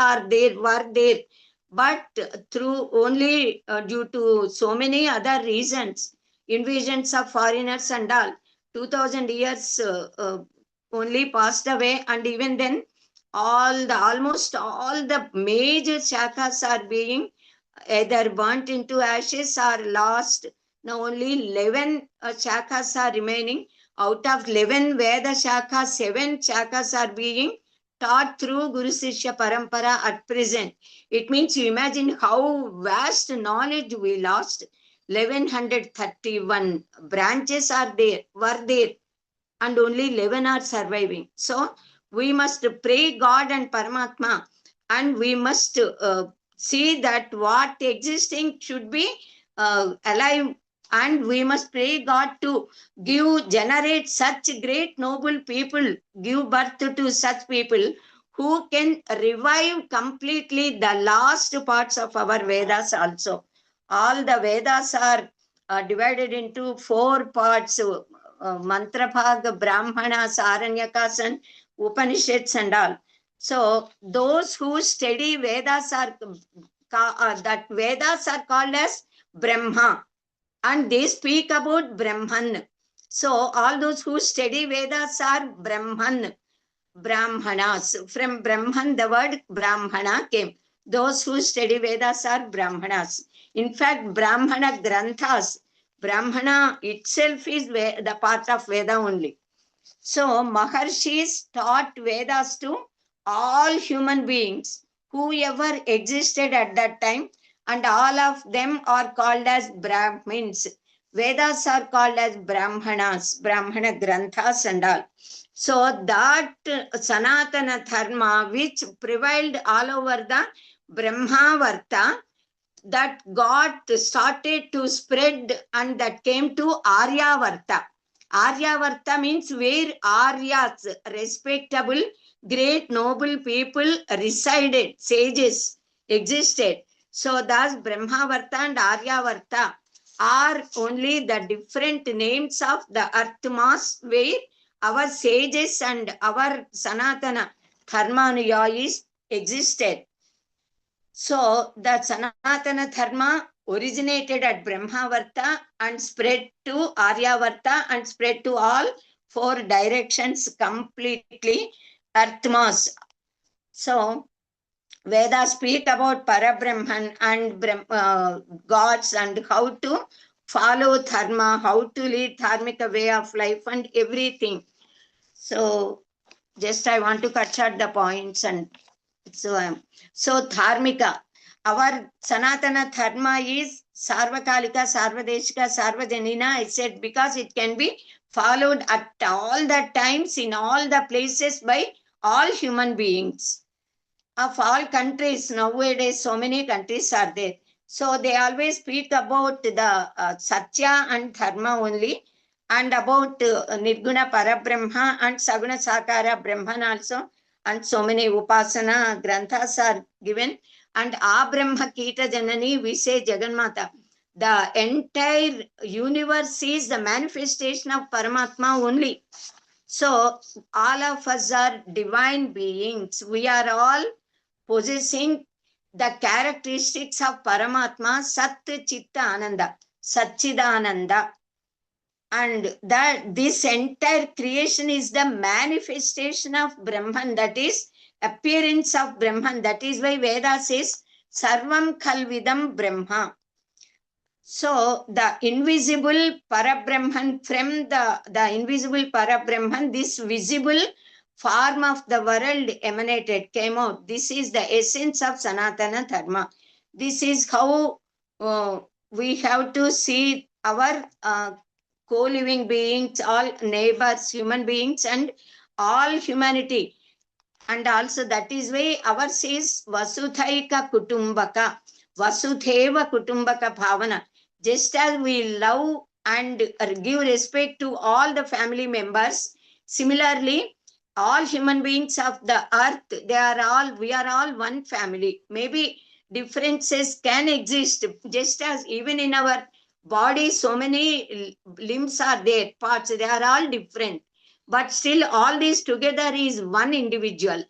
were there. But through only due to so many other reasons, invasions of foreigners and all, 2000 years only passed away, and even then almost all the major shakhas are being either burnt into ashes or lost. Now only 11 shakhas are remaining. Out of 11 Veda shakhas, 7 shakhas are being taught through Guru Sishya Parampara at present. It means you imagine how vast knowledge we lost. 1131 branches were there, and only 11 are surviving. So we must pray God and Paramatma, and we must see that what existing should be alive, and we must pray God to generate such great noble people, give birth to such people who can revive completely the last parts of our Vedas also. All the Vedas are divided into 4 parts, Mantra Bhag, Brahmanas, Aranyakas, and Upanishads and all. So those who study Vedas are that Vedas are called as Brahma, and they speak about Brahman. So all those who study Vedas are Brahmanas. From Brahman, the word Brahmana came. Those who study Vedas are Brahmanas. In fact, Brahmana Granthas, Brahmana itself is the part of Veda only. So Maharshis taught Vedas to all human beings, whoever existed at that time, and all of them are called as Brahmins. Vedas are called as Brahmanas, Brahmana Granthas and all. So that Sanatana Dharma, which prevailed all over the Brahmavarta, that got started to spread, and that came to Aryavarta. Aryavarta means where Aryas, respectable, great, noble people resided, sages existed. So thus Brahmavarta and Aryavarta are only the different names of the earth mass where our sages and our Sanatana Dharmanuyas existed. So the Sanatana Dharma originated at Brahmavarta and spread to Aryavarta and spread to all 4 directions completely, earth mass. So Vedas speak about Parabrahman and gods and how to follow dharma, how to lead dharmic way of life and everything. So just I want to cut short the points. And so dharmika, our Sanatana Dharma is Sarvakalika, Sarvadeshika, Sarvajanina. I said because it can be followed at all the times, in all the places, by all human beings of all countries. Nowadays so many countries are there, so they always speak about the Satya and Dharma only, and about Nirguna Parabrahma and Saguna Sakara Brahman also, and so many Upasana Granthas are given. And Abrahma Kita Janani, we say Jagannatha. The entire universe is the manifestation of Paramatma only. So all of us are divine beings. We are all possessing the characteristics of Paramatma, Sat Chitta Ananda, Satchidananda. And that this entire creation is the manifestation of Brahman, that is appearance of Brahman. That is why Veda says Sarvam Khalvidam Brahma. So the invisible Parabrahman, from the invisible Parabrahman, this visible form of the world emanated, came out. This is the essence of Sanatana Dharma. This is how we have to see our co-living beings, all neighbors, human beings, and all humanity. And also that is why ours is Vasudhaika Kutumbaka, Vasudheva Kutumbaka Bhavana. Just as we love and give respect to all the family members, similarly, all human beings of the earth, we are all one family. Maybe differences can exist, just as even in our body, so many limbs are there, parts, they are all different. But still, all this together is one individual.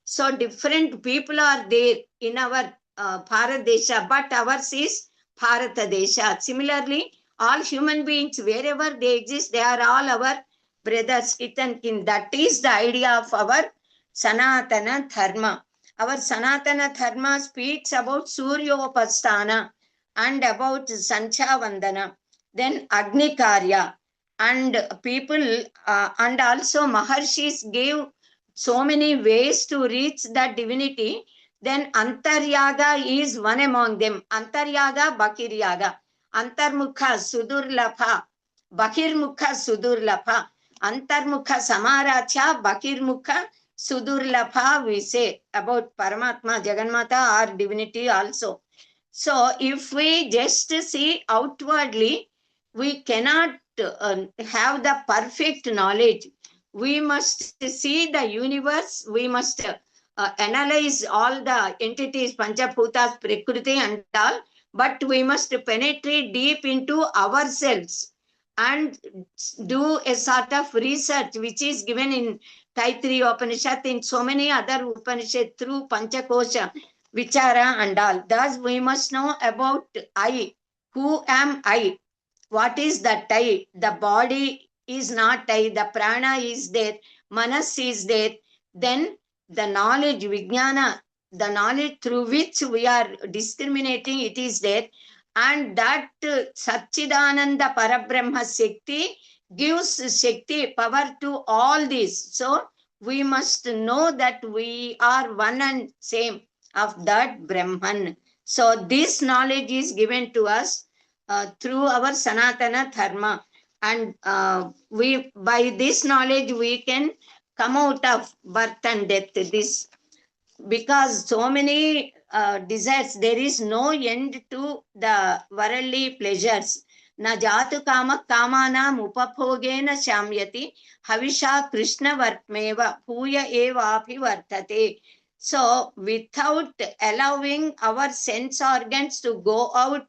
So different people are there in our Bharat Desha, but ours is Bharata Desha. Similarly, all human beings, wherever they exist, they are all our brothers, kith and kin. That is the idea of our Sanatana Dharma. Our Sanatana Dharma speaks about Suryopasthana and about Sancha Vandana, then Agni Karya, and people and also Maharshis gave so many ways to reach that divinity. Then Antaryaga is one among them. Antaryaga, Bakiryaga. Antarmukha, Sudurlapha. Bakirmukha, Sudurlapha. Antarmukha, Samaracha, Bakirmukha, Sudurlapha, we say about Paramatma, Jagannatha, or divinity also. So if we just see outwardly, we cannot have the perfect knowledge. We must see the universe, we must analyze all the entities, Panchabhutas, Prakriti and all, but we must penetrate deep into ourselves and do a sort of research which is given in Taittiriya Upanishad, in so many other Upanishads, through Panchakosha, Vichara and all. Thus we must know about I. Who am I? What is that I? The body is not I, the prana is there, manas is there, then the knowledge, vijnana, the knowledge through which we are discriminating, it is there, and that Satchidananda Parabrahma Shakti gives Shakti, power to all this. So we must know that we are one and same of that Brahman. So this knowledge is given to us through our Sanatana Dharma. And we, by this knowledge, we can come out of birth and death. This, because so many desires, there is no end to the worldly pleasures. Na jatu kama kamanam upabhogena shamyati havisha krishna vartmeva puya eva abhivartate. So without allowing our sense organs to go out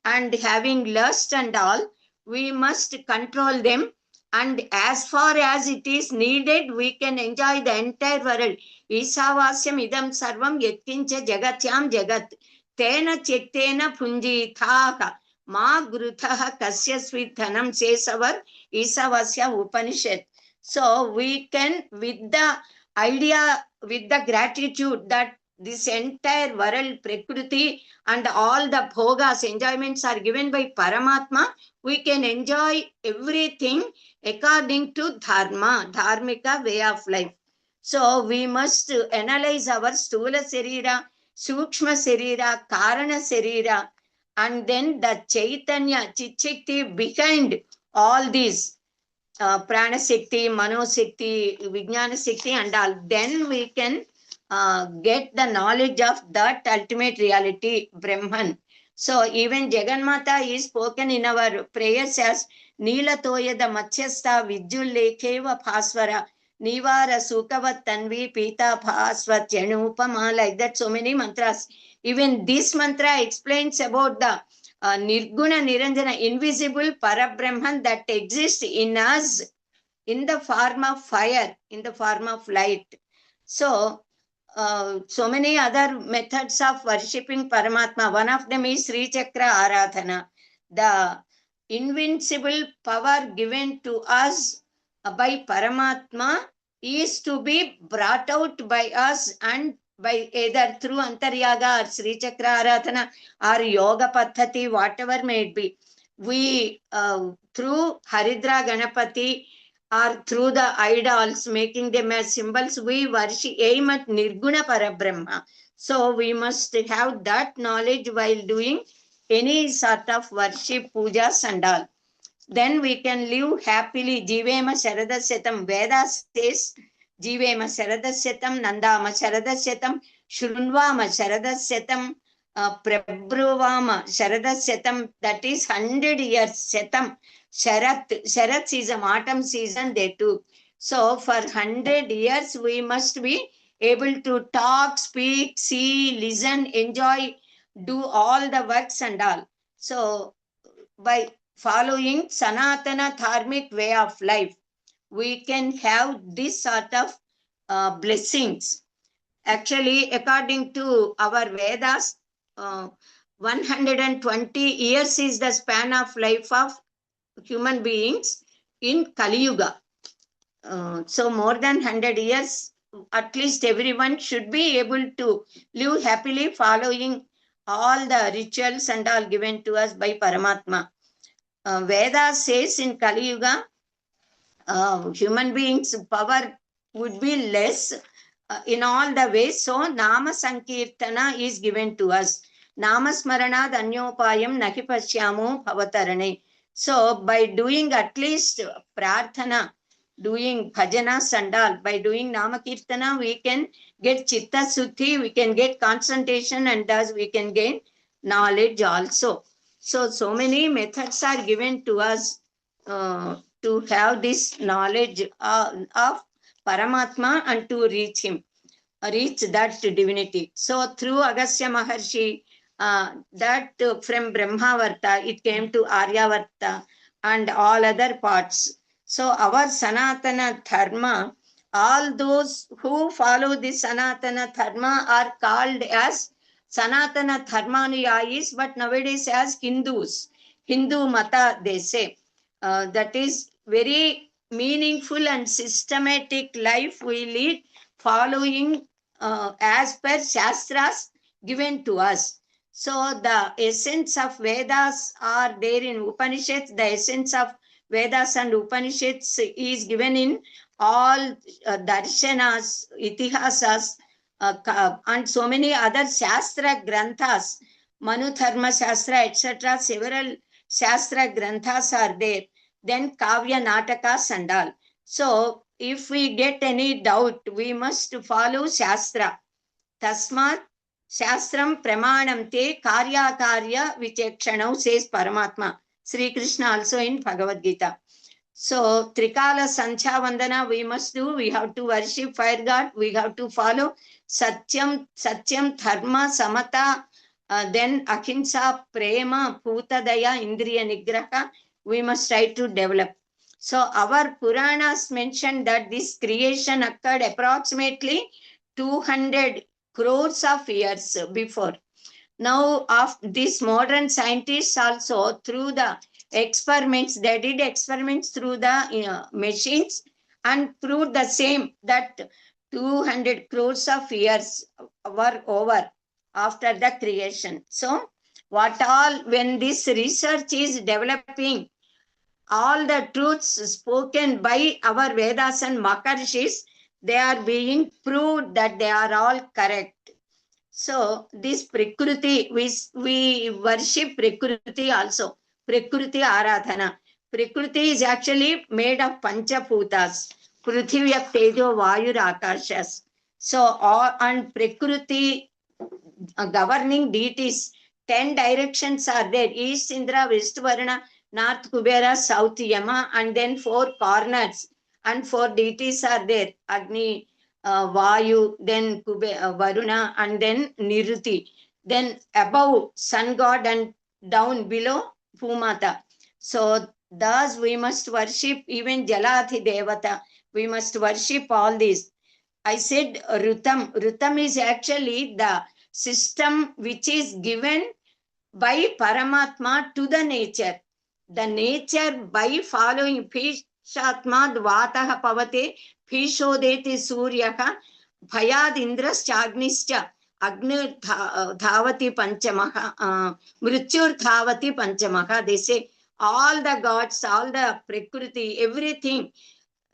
and having lust and all, we must control them, and as far as it is needed, we can enjoy the entire world. Isavasyam idam sarvam yatkincha jagatyam jagat tena chektena punjithaha ma gruthaha kasya svidhanam, says our Isavasya Upanishad. So we can, with the idea, with the gratitude that this entire world, Prakriti, and all the bhogas, enjoyments are given by Paramatma, we can enjoy everything according to dharma, dharmika way of life. So we must analyze our Stula Sarira, Sukshma Sarira, Karana Sarira, and then the Chaitanya, Chitshakti behind all these, Prana Shakti, Mano Shakti, Vijnana Shakti and all. Then we can get the knowledge of that ultimate reality, Brahman. So even Jagannatha is spoken in our prayers as Neelatoyada Mathyastha Vidyullekeva Bhaswara Nivara Sukavat Tanvi Pita Bhasvat Janupama, like that, so many mantras. Even this mantra explains about the Nirguna Niranjana, invisible Parabrahman that exists in us in the form of fire, in the form of light. So so many other methods of worshipping Paramatma. One of them is Sri Chakra Aradhana, the invincible power given to us by Paramatma is to be brought out by us and by either through Antaryaga or Sri Chakra Aradhana or Yoga Paddhati, whatever may it be. We, through Haridra Ganapati, or through the idols, making them as symbols, we worship, aim at Nirguna Parabrahma. So we must have that knowledge while doing any sort of worship, pujas and all. Then we can live happily. Jivema Sharadasyatam. Veda says, Jivema Sharadasyatam, Nandama Sharadasyatam, Shrunvama Sharadasyatam, Prabruvama Sharadasyatam. That is 100 years. Shatam. Sharat season, autumn season they took. So for 100 years we must be able to talk, speak, see, listen, enjoy, do all the works and all. So by following Sanatana dharmic way of life, we can have this sort of blessings. Actually, according to our Vedas, 120 years is the span of life of human beings in Kali Yuga. So more than 100 years, at least everyone should be able to live happily following all the rituals and all given to us by Paramatma. Veda says in Kali Yuga, human beings' power would be less in all the ways. So Nama Sankirtana is given to us. Nama Smaranad Anyopayam Nahi Pashyamo Bhavatarane. So by doing at least Prarthana, doing bhajanas and all, by doing Nama Kirtana, we can get Chitta Suddhi, we can get concentration, and thus we can gain knowledge also. So many methods are given to us to have this knowledge of Paramatma and to reach him, reach that divinity. So through Agastya Maharshi, that from Brahmavarta, it came to Aryavarta and all other parts. So our Sanatana Dharma, all those who follow this Sanatana Dharma are called as Sanatana Dharmanuyayis, but nowadays as Hindus. Hindu Mata, they say. That is very meaningful and systematic life we lead, following as per Shastras given to us. So the essence of Vedas are there in Upanishads. The essence of Vedas and Upanishads is given in all darshanas, itihasas, and so many other Shastra Granthas, Manu Dharma Shastra, etc. Several Shastra Granthas are there. Then Kavya Natakas and all. So if we get any doubt, we must follow Shastra. Tasmat Shastram Pramanam Te Karya Karya Vichekshanau, says Paramatma. Sri Krishna also in Bhagavad Gita. So Trikala Sancha Vandana we must do. We have to worship fire god. We have to follow Satyam, Dharma, Samata, then Ahimsa, Prema, Bhutadaya, Indriya Nigraha. We must try to develop. So our Puranas mentioned that this creation occurred approximately 200 crores of years before. Now, of these modern scientists also, through the experiments, they did experiments through the machines and proved the same, that 200 crores of years were over after the creation. So what all, when this research is developing, all the truths spoken by our Vedas and Maharshis, they are being proved that they are all correct. So this Prakriti, we worship Prakriti also. Prakriti Aradhana. Prakriti is actually made of Panchaputas. Prithivya, Tejo, Vayu, Akashas. So all, and Prakriti governing deities, 10 directions are there. East Indra, West Varuna, North Kubera, South Yama, and then 4 corners. And 4 deities are there. Agni, Vayu, then Varuna, and then Niruti. Then above sun god and down below Bhumata. So thus we must worship even Jalati Devata. We must worship all these. I said Rutam. Rutam is actually the system which is given by Paramatma to the nature. The nature by following Pishatma Dvataha Pavate Pishodeti Suryaha Bhayad Indraschagnischa Agnir Dhavati Panchamaha Mrityur Dhavati Panchamaha. They say all the gods, all the Prakriti, everything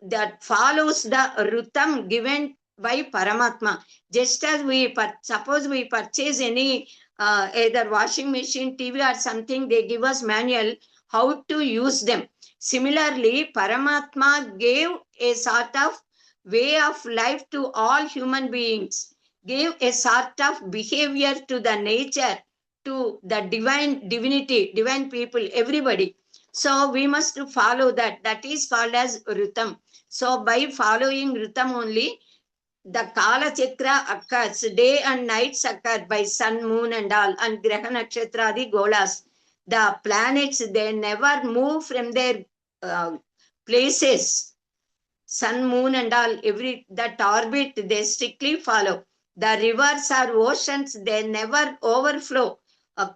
that follows the Rutam given by Paramatma. Just as we suppose we purchase any either washing machine, TV or something, they give us manual how to use them. Similarly, Paramatma gave a sort of way of life to all human beings, gave a sort of behavior to the nature, to the divinity, divine people, everybody. So we must follow that. That is called as Rutam. So by following Ritam only, the Kala Chakra occurs, day and nights occur by sun, moon and all, and Graha Nakshatra, the Golas. The planets, they never move from their places. Sun, moon and all, that orbit, they strictly follow. The rivers or oceans, they never overflow,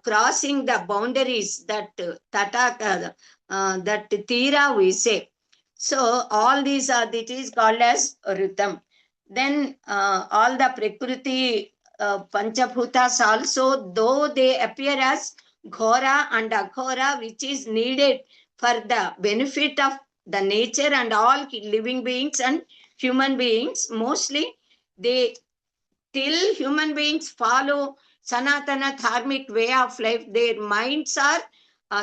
crossing the boundaries, that Tataka, that Tira we say. So all these are, it is called as Ritam. Then all the Prakriti Panchabhutas also, though they appear as Ghora and Aghora, which is needed for the benefit of the nature and all living beings and human beings, mostly they, till human beings follow Sanatana dharmic way of life, their minds are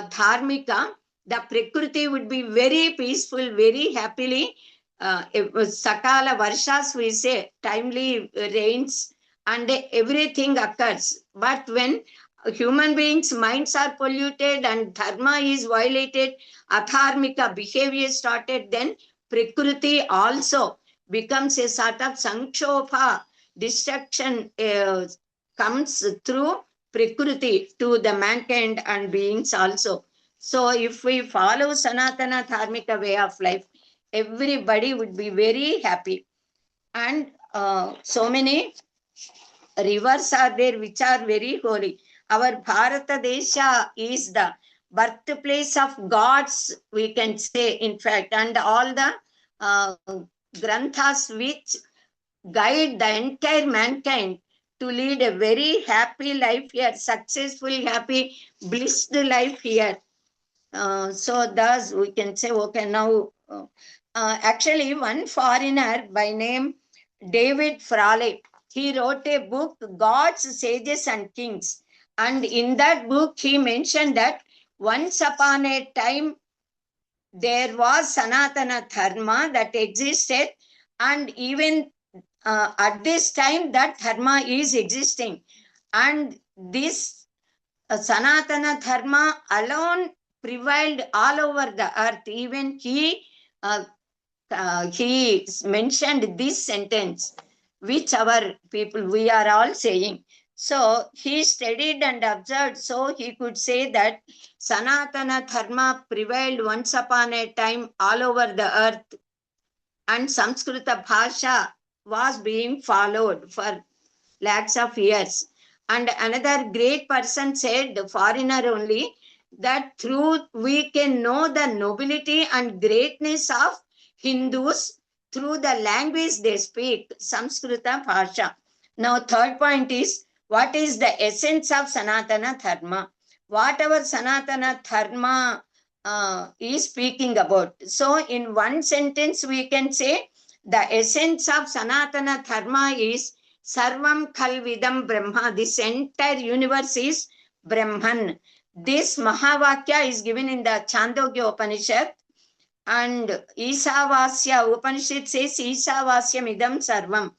dharmika, the Prakriti would be very peaceful, very happily. Sakala Varshas, we say, timely rains and everything occurs. But when human beings' minds are polluted and dharma is violated, adharmika behavior started, then Prakriti also becomes a sort of sankshopa, destruction comes through Prakriti to the mankind and beings also. So if we follow Sanatana Dharmika way of life, everybody would be very happy. And so many rivers are there which are very holy. Our Bharata Desha is the birthplace of gods, we can say, in fact, and all the granthas which guide the entire mankind to lead a very happy life here, successful, happy, blissed life here. So thus we can say, okay, now actually one foreigner by name David Frale, he wrote a book, Gods, Sages and Kings. And in that book, he mentioned that once upon a time, there was Sanatana Dharma that existed, and even at this time, that Dharma is existing. And this Sanatana Dharma alone prevailed all over the earth. Even he mentioned this sentence, which our people, we are all saying. So he studied and observed, so he could say that Sanatana Dharma prevailed once upon a time all over the earth, and Samskrita Bhasha was being followed for lakhs of years. And another great person said, the foreigner only, that through we can know the nobility and greatness of Hindus through the language they speak, Samskrita Bhasha. Now, third point is, what is the essence of Sanatana Dharma? Whatever Sanatana Dharma is speaking about. So, in one sentence, we can say the essence of Sanatana Dharma is Sarvam Khalvidam Brahma. This entire universe is Brahman. This Mahavakya is given in the Chandogya Upanishad, and Isavasya Upanishad says Isavasyam idam sarvam.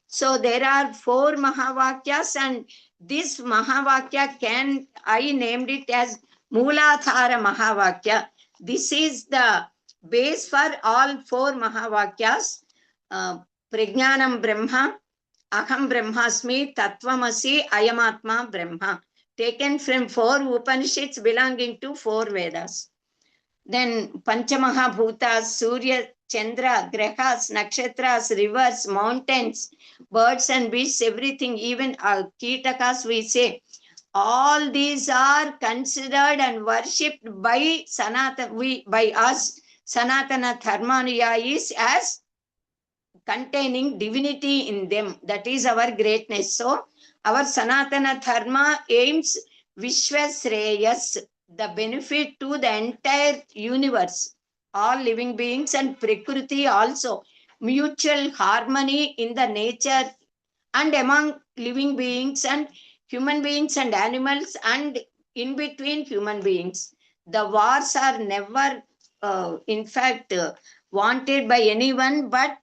So there are 4 Mahavakyas, and this Mahavakya I named it as Mooladhara Mahavakya. This is the base for all 4 Mahavakyas. Prajnanam Brahma, Aham Brahmasmi, Tattvamasi, Ayamatma Brahma. Taken from 4 Upanishads belonging to 4 Vedas. Then Panchamaha Bhutas, Surya, Chandra, Grahas, Nakshatras, rivers, mountains, birds and beasts, everything, even Kitakas we say, all these are considered and worshipped by Sanatana, by us. Sanatana Dharmaniya is as containing divinity in them. That is our greatness. So, our Sanatana Dharma aims Vishwasreyas, the benefit to the entire universe, all living beings and Prakriti also, mutual harmony in the nature and among living beings and human beings and animals and in between human beings. The wars are never, in fact, wanted by anyone, but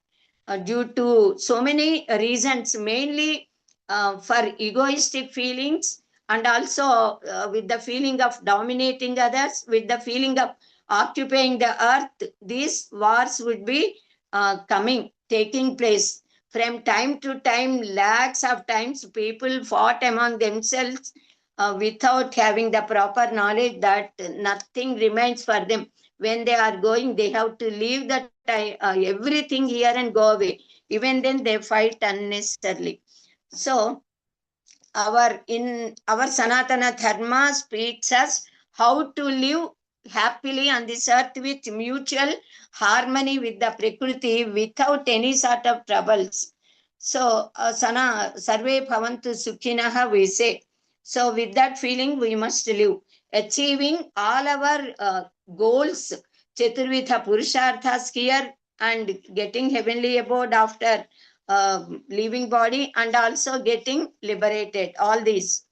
due to so many reasons, mainly for egoistic feelings and also with the feeling of dominating others, with the feeling of occupying the earth, these wars would be taking place. From time to time, lakhs of times, people fought among themselves without having the proper knowledge that nothing remains for them. When they are going, they have to leave the time, everything here and go away. Even then, they fight unnecessarily. So, our Sanatana Dharma speaks us how to live happily on this earth with mutual harmony with the Prakriti without any sort of troubles. So, Sarve Bhavantu Sukhinaha, we say. So, with that feeling, we must live, achieving all our goals, Chaturvitha Purusharthas here, and getting heavenly abode after leaving body, and also getting liberated. All these.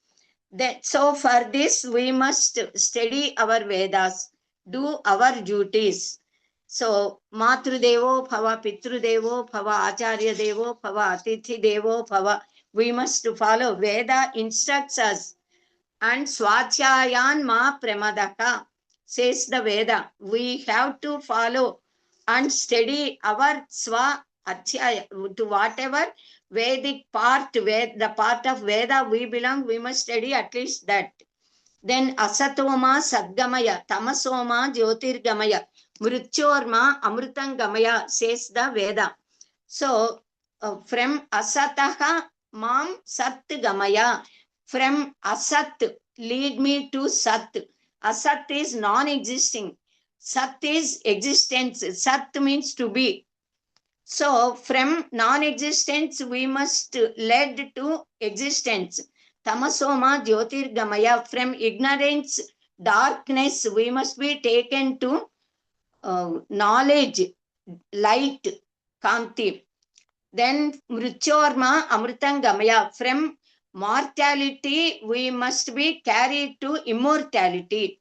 So, for this, we must study our Vedas, do our duties. So, Matru Devo Bhava, Pitru Devo Bhava, Acharya Devo Bhava, Atithi Devo Bhava. We must follow. Veda instructs us. And Swachayan Ma Pramadaka, says the Veda. We have to follow and study our Swa Achyaya to whatever Vedic part, the part of Veda we belong, we must study at least that. Then Asatoma Sadgamaya, Tamasoma Jyotirgamaya, Mrityorma Amrutangamaya, says the Veda. So, from Asataha Mam Sat Gamaya, from Asat, lead me to Sat. Asat is non-existing. Sat is existence. Sat means to be. So, from non-existence, we must lead to existence. Tamasoma Jyotirgamaya, from ignorance, darkness, we must be taken to knowledge, light, Kanti. Then Mrityorma Amrutangamaya, from mortality, we must be carried to immortality.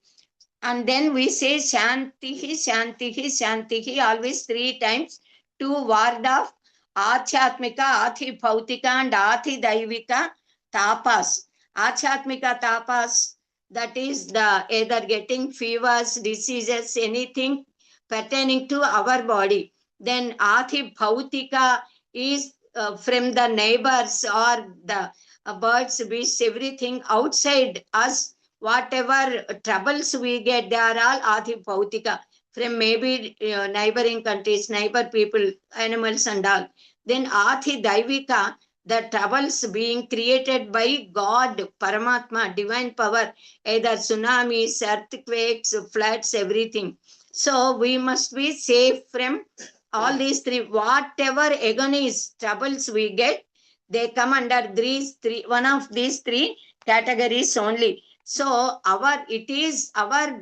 And then we say Shantihi, Shantihi, Shantihi, always 3 times, to ward of Achatmika, Athi Bhautika, and Athi Daivika tapas. Achatmika tapas, that is the either getting fevers, diseases, anything pertaining to our body. Then Athi Bhautika is from the neighbors or the birds, beasts, everything outside us. Whatever troubles we get, they are all Adi Bhautika, from maybe neighboring countries, neighbor people, animals and all. Then Adi Daivika, the troubles being created by God, Paramatma, divine power, either tsunamis, earthquakes, floods, everything. So we must be safe from all these 3. Whatever agonies, troubles we get, they come under these 3, one of these 3 categories only. So it is our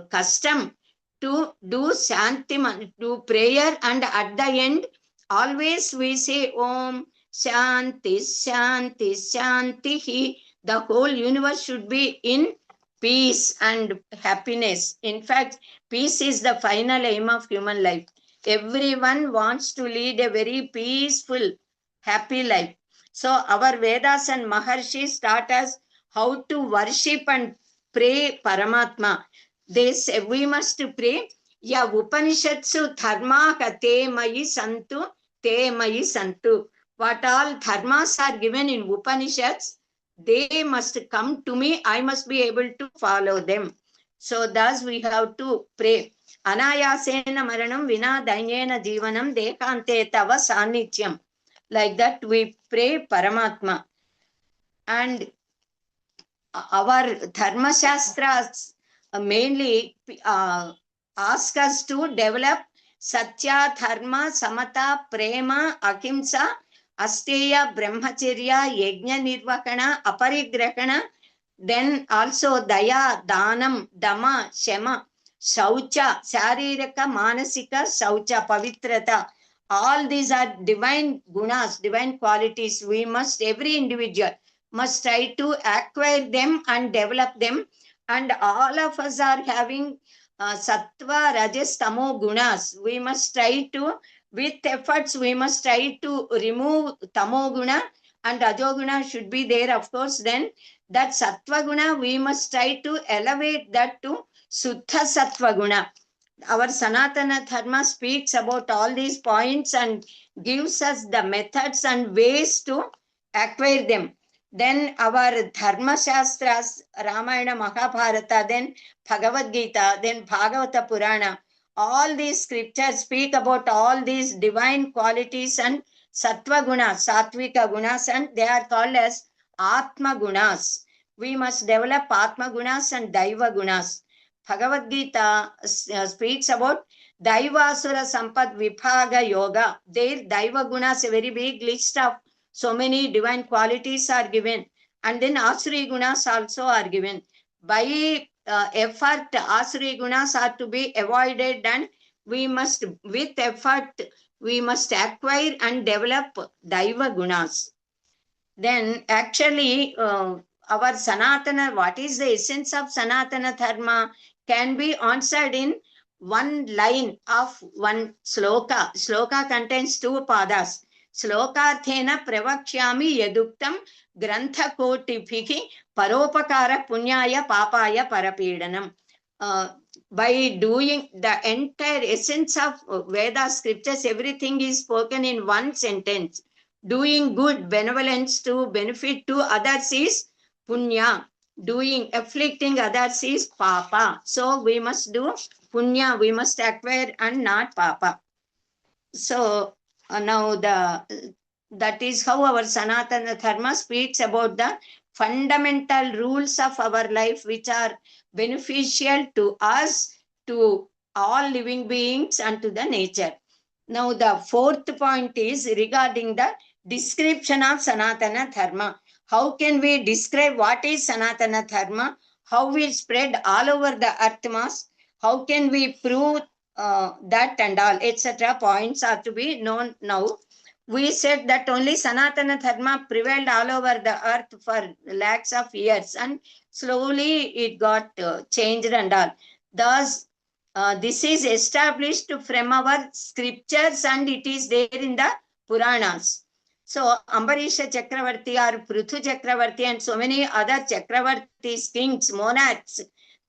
custom to do Shanti, do prayer, and at the end, always we say Om Shanti, Shanti, Shanti. The whole universe should be in peace and happiness. In fact, peace is the final aim of human life. Everyone wants to lead a very peaceful, happy life. So our Vedas and Maharshis taught us how to worship and pray Paramatma. They say we must pray. Ya Upanishatsu dharma ka te mayi santu, te mayi santu. What all dharmas are given in Upanishads, they must come to me. I must be able to follow them. So thus we have to pray. Anayasena maranam vina dainyena jivanam dekante tava sanityam. Like that we pray Paramatma. And our Dharma Shastras mainly ask us to develop Satya, Dharma, Samata, Prema, Ahimsa, Asteya, Brahmacharya, Yajna Nirvakana, Aparigrahana, then also Daya, Danam, Dama, Shema, Saucha, Shariraka, Manasika, Saucha, Pavitrata. All these are divine gunas, divine qualities. We must, every individual must try to acquire them and develop them. And all of us are having sattva, rajas, tamo gunas. We must try to, with efforts, we must try to remove tamo guna, and rajoguna should be there, of course. Then that sattva guna, we must try to elevate that to suddha sattva guna. Our Sanatana Dharma speaks about all these points and gives us the methods and ways to acquire them. Then our Dharma Shastras, Ramayana, Mahabharata, then Bhagavad Gita, then Bhagavata Purana, all these scriptures speak about all these divine qualities and Sattva Gunas, Sattvika Gunas, and they are called as Atma Gunas. We must develop Atma Gunas and Daiva Gunas. Bhagavad Gita speaks about Daivasura Sampad Vibhaga Yoga. There, Daiva Gunas, a very big list of so many divine qualities are given. And then Asuri Gunas also are given. By effort, Asuri Gunas are to be avoided, and we must, with effort, we must acquire and develop Daiva Gunas. Then actually, our Sanatana, what is the essence of Sanatana Dharma, can be answered in one line of one sloka. Sloka contains two padas. Slokarthena pravakshami yaduktam grantha kotibhihi paropakara punyaya papaya parapidanam. By doing the entire essence of Veda scriptures, everything is spoken in one sentence. Doing good, benevolence to benefit to others is punya. Doing, afflicting others is papa. So we must do punya, we must acquire, and not papa. So now that is how our Sanatana Dharma speaks about the fundamental rules of our life, which are beneficial to us, to all living beings, and to the nature. Now the fourth point is regarding the description of Sanatana Dharma. How can we describe what is Sanatana Dharma? How we spread all over the earth mass? How can we prove that and all, etc. points are to be known now. We said that only Sanatana Dharma prevailed all over the earth for lakhs of years, and slowly it got changed and all. Thus, this is established from our scriptures, and it is there in the Puranas. So, Ambarisha Chakravarti or Pruthu Chakravarti and so many other Chakravartis, kings, monarchs,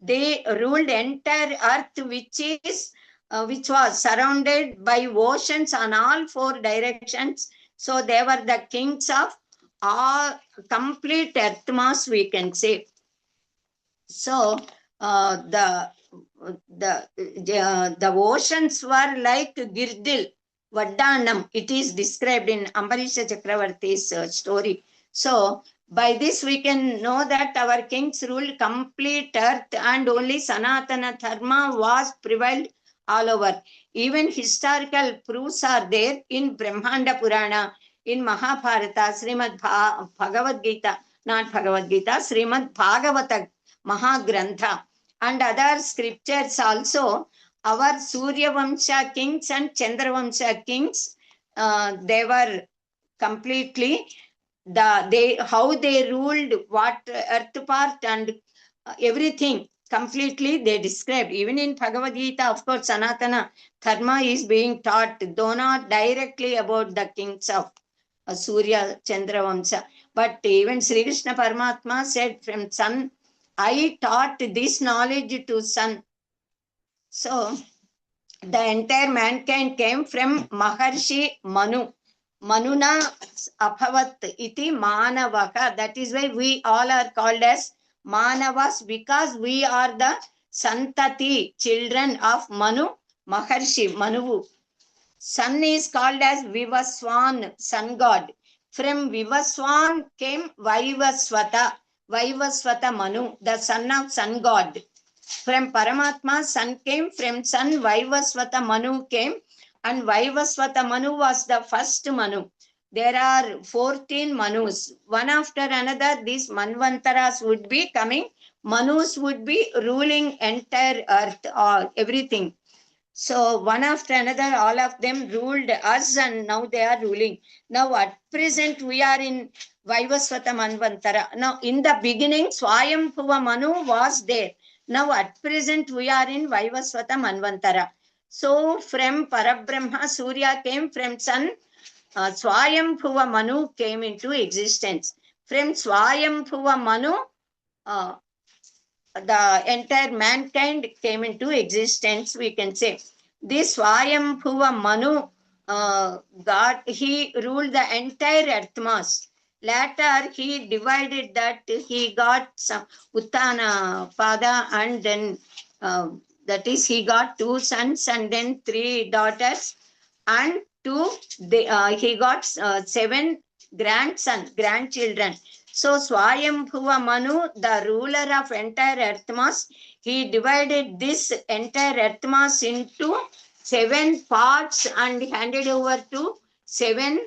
they ruled entire earth, which was surrounded by oceans on all four directions. So they were the kings of all complete earth mass, we can say. So the oceans were like Girdil, Vaddanam. It is described in Ambarisha Chakravarti's story. So by this we can know that our kings ruled complete earth, and only Sanatana Dharma was prevailed all over. Even historical proofs are there in Brahmanda Purana, in Mahabharata, Srimad Bhagavad Gita, not Bhagavad Gita, Srimad Bhagavata Mahagrantha, and other scriptures also. Our Surya Vamsha kings and Chandra Vamsha kings, they were completely how they ruled, what earth part and everything completely they described. Even in Bhagavad Gita, of course, Sanatana Dharma is being taught, though not directly about the kings of Surya Chandra Vamsha. But even Sri Krishna Paramatma said, from sun, I taught this knowledge to sun. So the entire mankind came from Maharshi Manu. Manuna Abhavat iti Manavaha. That is why we all are called as Manavas, because we are the Santati, children of Manu, Maharshi, Manuvu. Sun is called as Vivaswan, sun god. From Vivaswan came Vaivasvata, Vaivasvata Manu, the son of sun god. From Paramatma, sun came. From sun, Vaivasvata Manu came. And Vaivasvata Manu was the first Manu. There are 14 Manus. One after another, these Manvantaras would be coming. Manus would be ruling entire earth or everything. So one after another, all of them ruled us and now they are ruling. Now at present, we are in Vaivasvata Manvantara. Now in the beginning, Swayambhuva Manu was there. Now at present, we are in Vaivasvata Manvantara. So from Parabrahma, Surya came. From sun, Swayambhuva Manu came into existence. From Swayambhuva Manu, the entire mankind came into existence, we can say. This Swayambhuva Manu, God, he ruled the entire earth mass. Later, he divided that, he got some Uttana Pada, and then that is, he got 2 sons and then 3 daughters, and he got 7 grandchildren. So Swayambhuva Manu, the ruler of entire earth mass, he divided this entire earth mass into 7 parts and handed over to 7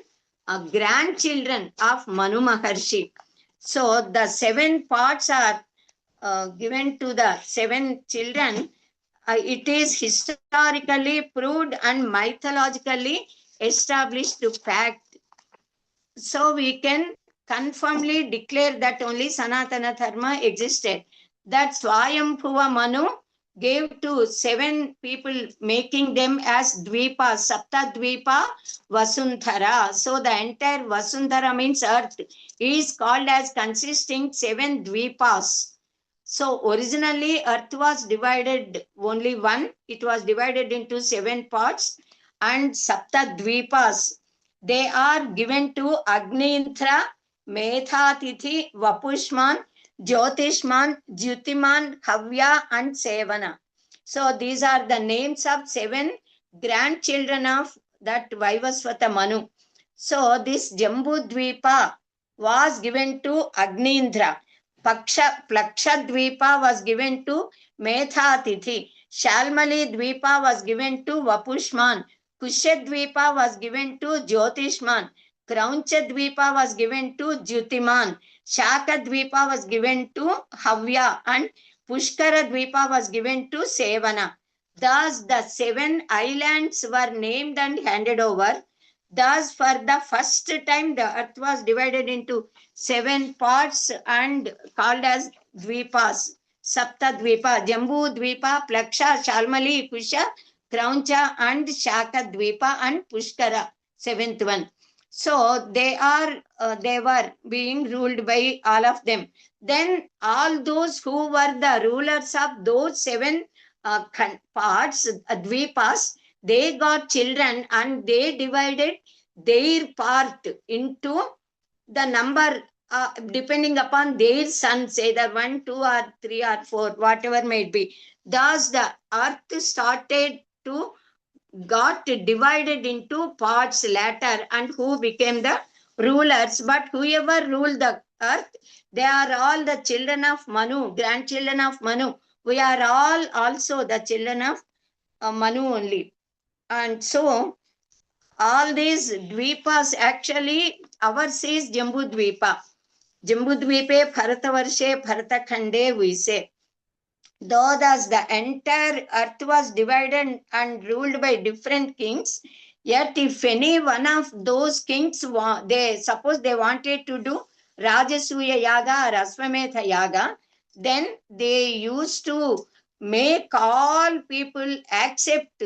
grandchildren of Manu Maharshi. So the 7 parts are given to the 7 children. It is historically proved and mythologically established fact. So we can confirmly declare that only Sanatana Dharma existed. That Swayambhuva Manu gave to 7 people, making them as Dvipa, Sapta Dvipa Vasundhara. So the entire Vasundhara means earth is called as consisting 7 Dvipas. So originally earth was divided only one. It was divided into 7 parts, and Sapta Dvipas, they are given to Agnintra, Medhatithi, Vapushman, Jyotishman, Jyutiman, Havya, and Sevana. So these are the names of 7 grandchildren of that Vaivasvata Manu. So this Jambu Dvipa was given to Agnindra. Plaksha Dvipa was given to Medhatithi. Shalmali Dvipa was given to Vapushman. Kushadvipa was given to Jyotishman. Kraunchadvipa was given to Jyutiman. Shakadvipa was given to Havya, and Pushkaradvipa was given to Sevana. Thus the 7 islands were named and handed over. Thus for the first time the earth was divided into 7 parts and called as Dvipas. Sapta Dvipa, Jambu Dvipa, Plaksha, Shalmali, Kusha, Krauncha, and Shaka Dvipa, and Pushkara, 7th one. So they were being ruled by all of them. Then all those who were the rulers of those 7 parts, Dvipas, they got children and they divided their part into the number depending upon their sons, either 1, 2, or 3, or 4, whatever may be. Thus the earth started to got divided into parts later, and who became the rulers. But whoever ruled the earth, they are all the children of Manu, grandchildren of Manu. We are all also the children of Manu only. And so all these dvipas, actually ours is Jambu Dvipa. Jambu Dvipe Bharatavarshe Bharatakhande, we say. Though thus the entire earth was divided and ruled by different kings, yet if any one of those kings, suppose they wanted to do Rajasuya Yaga or Aswamedha Yaga, then they used to make all people accept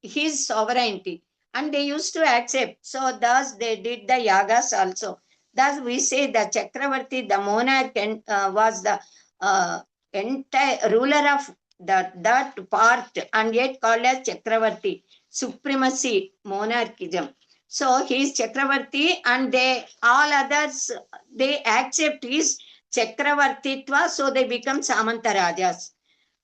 his sovereignty, and they used to accept. So thus they did the yagas also. Thus we say the Chakravarti, the monarch, was the entire ruler of that part, and yet called as Chakravarti, supremacy, monarchism. So he is Chakravarti, and they all others, they accept his Chakravartitva, so they become Samantarajas.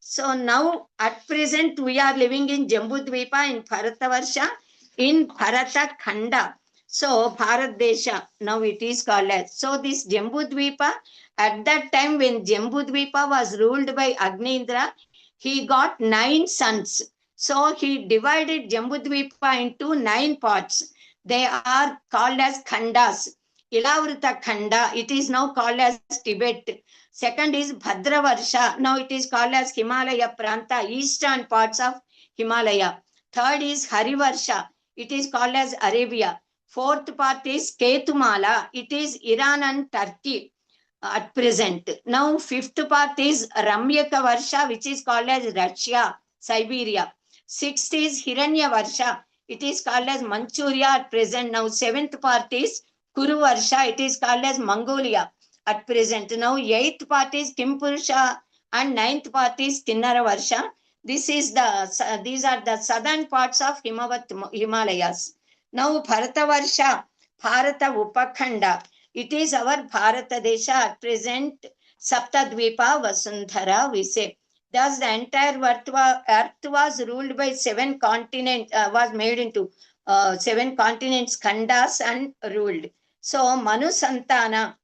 So now at present we are living in Jambudvipa in Bharatavarsha in Bharata Khanda. So Bharat Desha, now it is called as. So this Jambudvipa, at that time when Jambudvipa was ruled by Agnindra, he got 9 sons. So he divided Jambudvipa into 9 parts. They are called as Khandas. Ilavrita Khanda, it is now called as Tibet. Second is Bhadravarsha. Now it is called as Himalaya Pranta, eastern parts of Himalaya. Third is Harivarsha. It is called as Arabia. Fourth part is Ketumala. It is Iran and Turkey at present. Now fifth part is Ramyaka Varsha, which is called as Russia, Siberia. Sixth is Hiranya Varsha. It is called as Manchuria at present. Now seventh part is Kuru Varsha. It is called as Mongolia at present. Now 8th part is Kimpurusha and 9th part is Kinnara Varsha. These are the southern parts of Himalayas. Now Bharata Varsha, Bharata Upakhanda. It is our Bharata Desha at present. Saptadvipa Vasundhara we say. Thus the entire earth was ruled by 7 continents, was made into 7 continents, khandas, and ruled. So Manu Santana,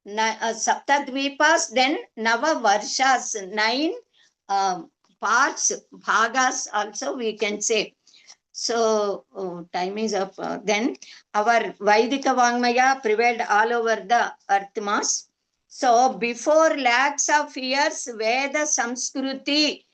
Saptadvipas, then Nava Varshas, 9 parts, bhagas also we can say. So time is up. Then our Vaidika Vangmaya prevailed all over the earth mass. So before lakhs of years, Veda Samskruti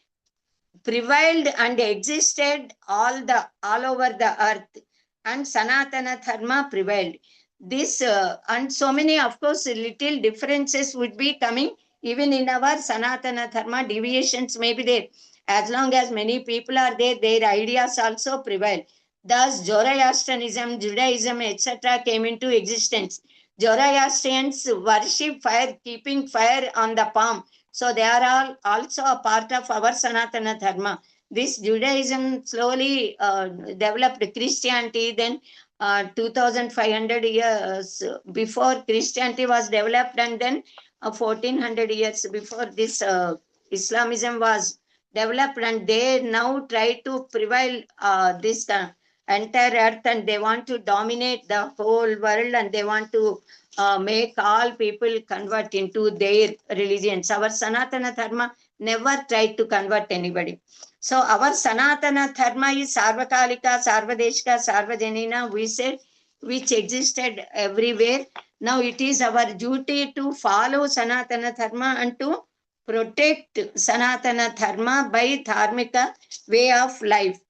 prevailed and existed all over the earth, and Sanatana Dharma prevailed. This and so many, of course, little differences would be coming even in our Sanatana Dharma. Deviations may be there. As long as many people are there, their ideas also prevail. Thus, Zoroastrianism, Judaism, etc. came into existence. Zoroastrians worship fire, keeping fire on the palm. So they are all also a part of our Sanatana Dharma. This Judaism slowly developed Christianity, then 2500 years before Christianity was developed, and then 1400 years before this Islamism was developed, and they now try to prevail this entire earth, and they want to dominate the whole world, and they want to make all people convert into their religions. Our Sanatana Dharma never tried to convert anybody. So our Sanatana Dharma is Sarvakalika, Sarvadeshika, Sarvajanina, we said, which existed everywhere. Now it is our duty to follow Sanatana Dharma and to protect Sanatana Dharma by dharmika way of life.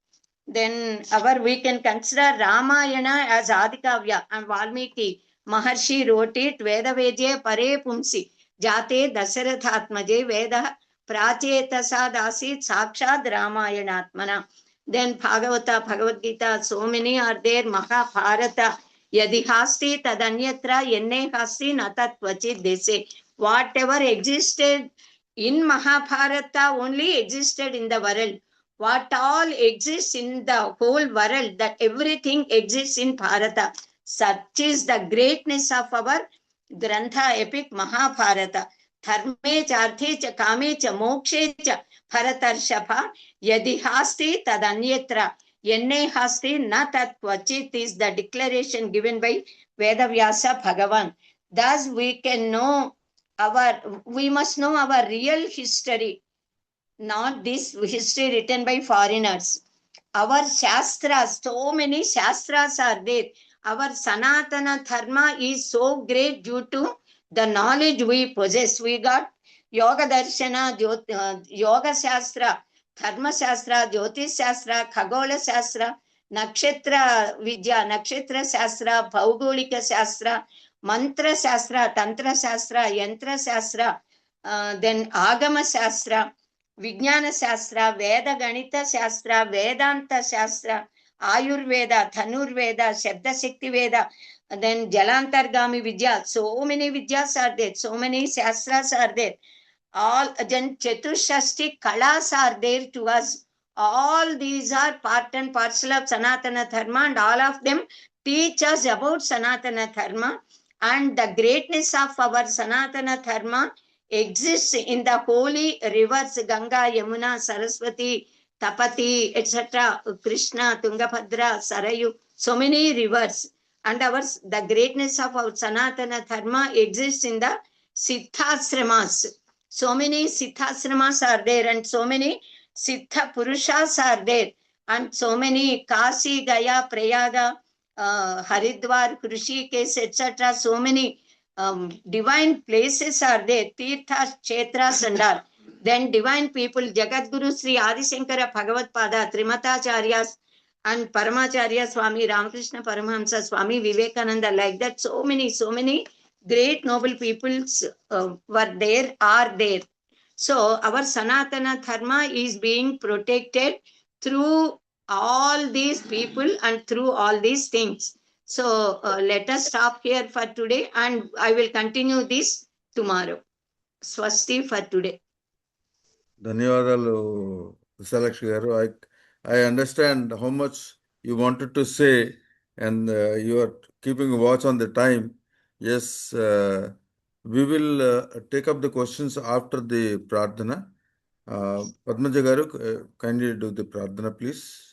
Then we can consider Ramayana as Adikavya, and Valmiki Maharshi wrote it. Veda Vedye Pare Pumsi Jate Dasarathatmaje Veda Prachetasad Asit Sakshad Ramayanatmana. Then Bhagavata, Bhagavad Gita, so many are there. Mahabharata Yadi Hasti Tadanyatra Yenne Hasti Natat Vachit, they say. Whatever existed in Mahabharata only existed in the world. What all exists in the whole world, that everything exists in Bharata. Such is the greatness of our Grantha epic Mahabharata. Dharme cha arthe cha kame cha mokshe cha Bharatarshapha yadi hasti tadanyatra yenne hasti na tat kvachit is the declaration given by Vedavyasa Bhagavan. Thus we must know our real history, not this history written by foreigners. Our Shastras, so many Shastras are there. Our Sanatana Dharma is so great due to the knowledge we possess. We got Yoga Darshana, Yoga Shastra, Dharma Shastra, Jyotish Shastra, Khagola Shastra, Nakshatra Vidya, Nakshatra Shastra, Bhaugolika Shastra, Mantra Shastra, Tantra Shastra, Yantra Shastra, then Agama Shastra, Vijnana Shastra, Veda Ganita Shastra, Vedanta Shastra, Ayurveda, Dhanurveda, Shabda Shakti Veda, then Jalantargami Vidya. So many Vidyas are there, so many Shastras are there. All then Chaturshashti Kalas are there to us. All these are part and parcel of Sanatana Dharma, and all of them teach us about Sanatana Dharma and the greatness of our Sanatana Dharma exists in the holy rivers Ganga, Yamuna, Saraswati, Tapati, etc., Krishna, Tungabhadra, Sarayu, so many rivers. And the greatness of our Sanatana Dharma exists in the Siddhasramas. So many Siddhasramas are there, and so many Siddha Purushas are there, and so many Kasi, Gaya, Prayaga, Haridwar, Krishikesh, etc., so many divine places are there, Tirthas, Kshetras, and all. Then divine people, Jagadguru Sri Adi Shankara Bhagavad Pada, Trimatacharyas, and Paramacharya Swami Ramakrishna Paramahamsa, Swami Vivekananda, like that, so many great noble peoples were there, are there. So our Sanatana Dharma is being protected through all these people and through all these things. So let us stop here for today, and I will continue this tomorrow. Swasti for today. Dhanyavadalu, Visalakshi garu. I understand how much you wanted to say, and you are keeping a watch on the time. Yes, we will take up the questions after the pradhana. Padmaja garu, kindly do the pradhana, please.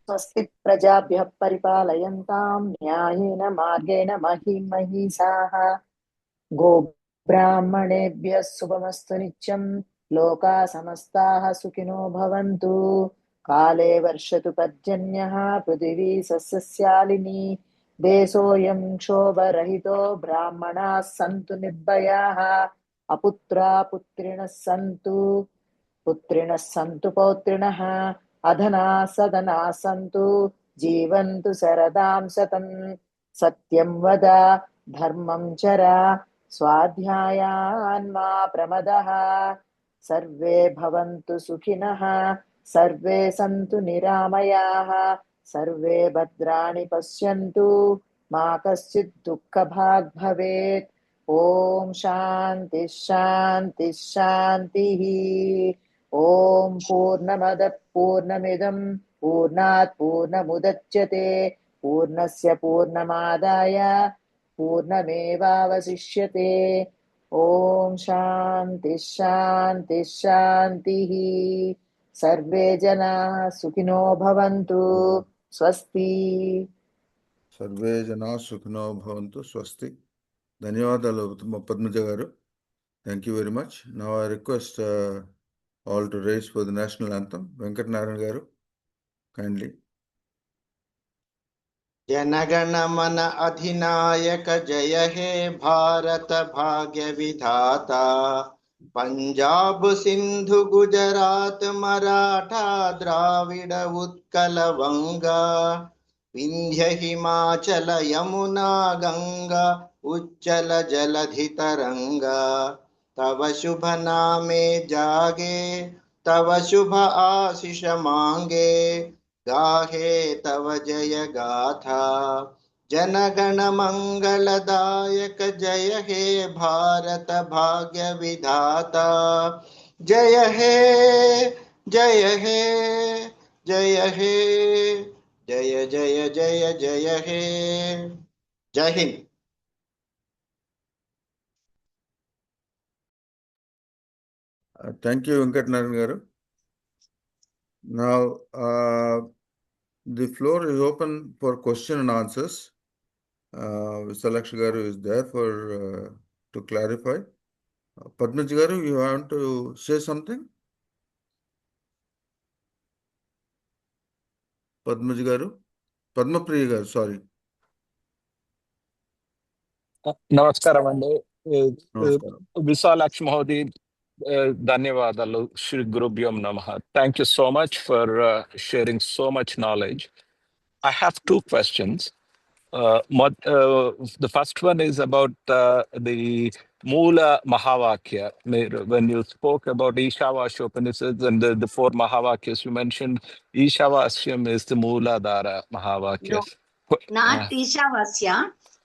स्वस्ति प्रजाभ्यः परिपालयन्तां न्यायेन मार्गेण महीं महिषाः गोब्राह्मणेभ्यः शुभमस्तु नित्यं लोकाः समस्ताः सुखिनो भवन्तु काले वर्षतु पर्जन्यः पृथिवी सस्यशालिनी देशोऽयं क्षोभरहितो ब्राह्मणाः सन्तु निर्भयाः अपुत्रा पुत्रिणः सन्तु पौत्रिणः अधना सदना सन्तु जीवन्तु शरदां शतं सत्यं वद धर्मं चर स्वाध्यायान् मा प्रमदः सर्वे भवन्तु सुखिनः सर्वे सन्तु निरामयाः सर्वे भद्राणि पश्यन्तु मा कश्चित् दुःखभाग् भवेत् ॐ शान्तिः शान्तिः शान्तिः ॐ पूर्णमदः पूर्णमिदं पूर्णात् पूर्णमुदच्यते पूर्णस्य पूर्णमादाय पूर्णमेवावशिष्यते ॐ शान्तिः शान्तिः शान्तिः सर्वे जनाः सुखिनो भवन्तु स्वस्ति सर्वे जना सुखिनो bhavantu swasti. Dhanyavadalu Padmaja garu. Thank you very much. Now I request all to raise for the national anthem. Venkat Narayan garu, kindly. जनगण मन अधिनायक जय हे भारत भाग्य विधाता पंजाब सिंधु गुजरात मराठा द्राविड उत्कल वंगा विंध्य हिमाचल यमुना गंगा उच्चल जलधि तरंगा तव शुभ नामे जागे तव शुभ आशीष मांगे गाहे तव जय गाथा जनगण मंगलदायक जय हे भारत भाग्य विधाता जय हे जय हे जय हे जय जय जय जय हे जय Hind. Thank you, Venkat Narayan garu. Now, the floor is open for question and answers. Visalakshi garu is there for to clarify. Padmaji garu, you want to say something? Padmaji garu? Padmapriya garu, sorry. నమస్కారం అండి Namaskaram. Vishalakshi మహోదయ్ ధన్యవాదాలు శ్రీ గురుభ్యో నమః thank you so much for sharing so much knowledge I have two questions the first one is about the Moola Mahavakya. When you spoke about Ishavasya Upanishads and the four Mahavakyas, you mentioned Ishavasya is the Moola Dhara Mahavakya. No, not Ishavasya.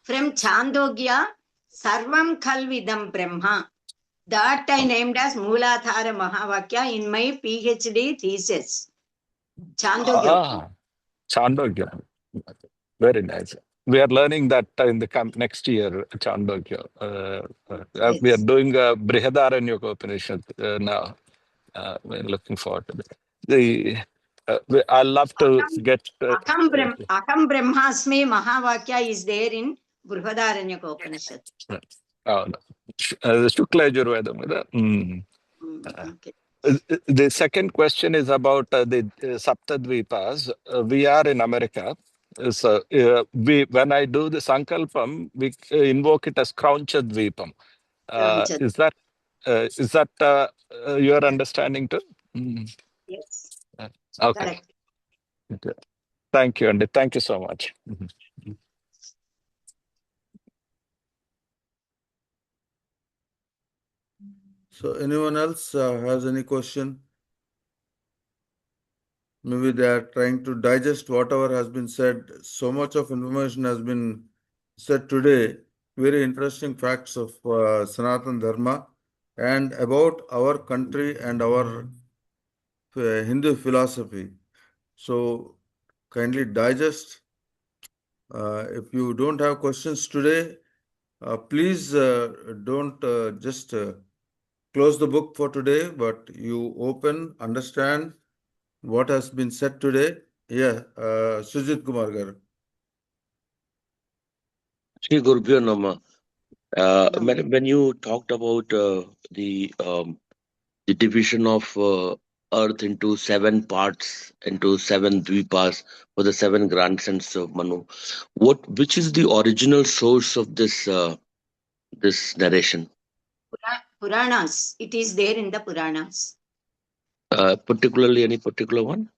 From Chandogya, Sarvam Khalvidam Brahma. That I named as Mooladhara Mahavakya in my PhD thesis. Chandogya. Chandogya. Very nice. We are learning that in the next year, Chandogya. We are Yes. doing Brihadaranyaka Upanishad now. We're looking forward to that. I love to get. Aham Brahmasmi Mahavakya is there in Brihadaranyaka Upanishad. Oh, no. The Shukla Yajurveda. Okay. The second question is about the Saptadvipas. We are in America. So when I do the Sankalpam, we invoke it as Kraunchadvipam. Kraunchad. Is that your understanding too? Yes. Okay. Correct. Okay. Thank you, Andy. Thank you so much. So anyone else has any question? Maybe they are trying to digest whatever has been said. So much of information has been said today. Very interesting facts of Sanatana Dharma and about our country and our Hindu philosophy. So kindly digest. If you don't have questions today, please don't just close the book for today, but you open, understand what has been said today. Yeah, Sujit Kumar Garu. Shri Gurubhyo Nama. When you talked about the division of earth into 7 parts, into 7 dvipas for the 7 grandsons of Manu, which is the original source of this this narration? Puranas. It is there in the Puranas. Particularly any particular one?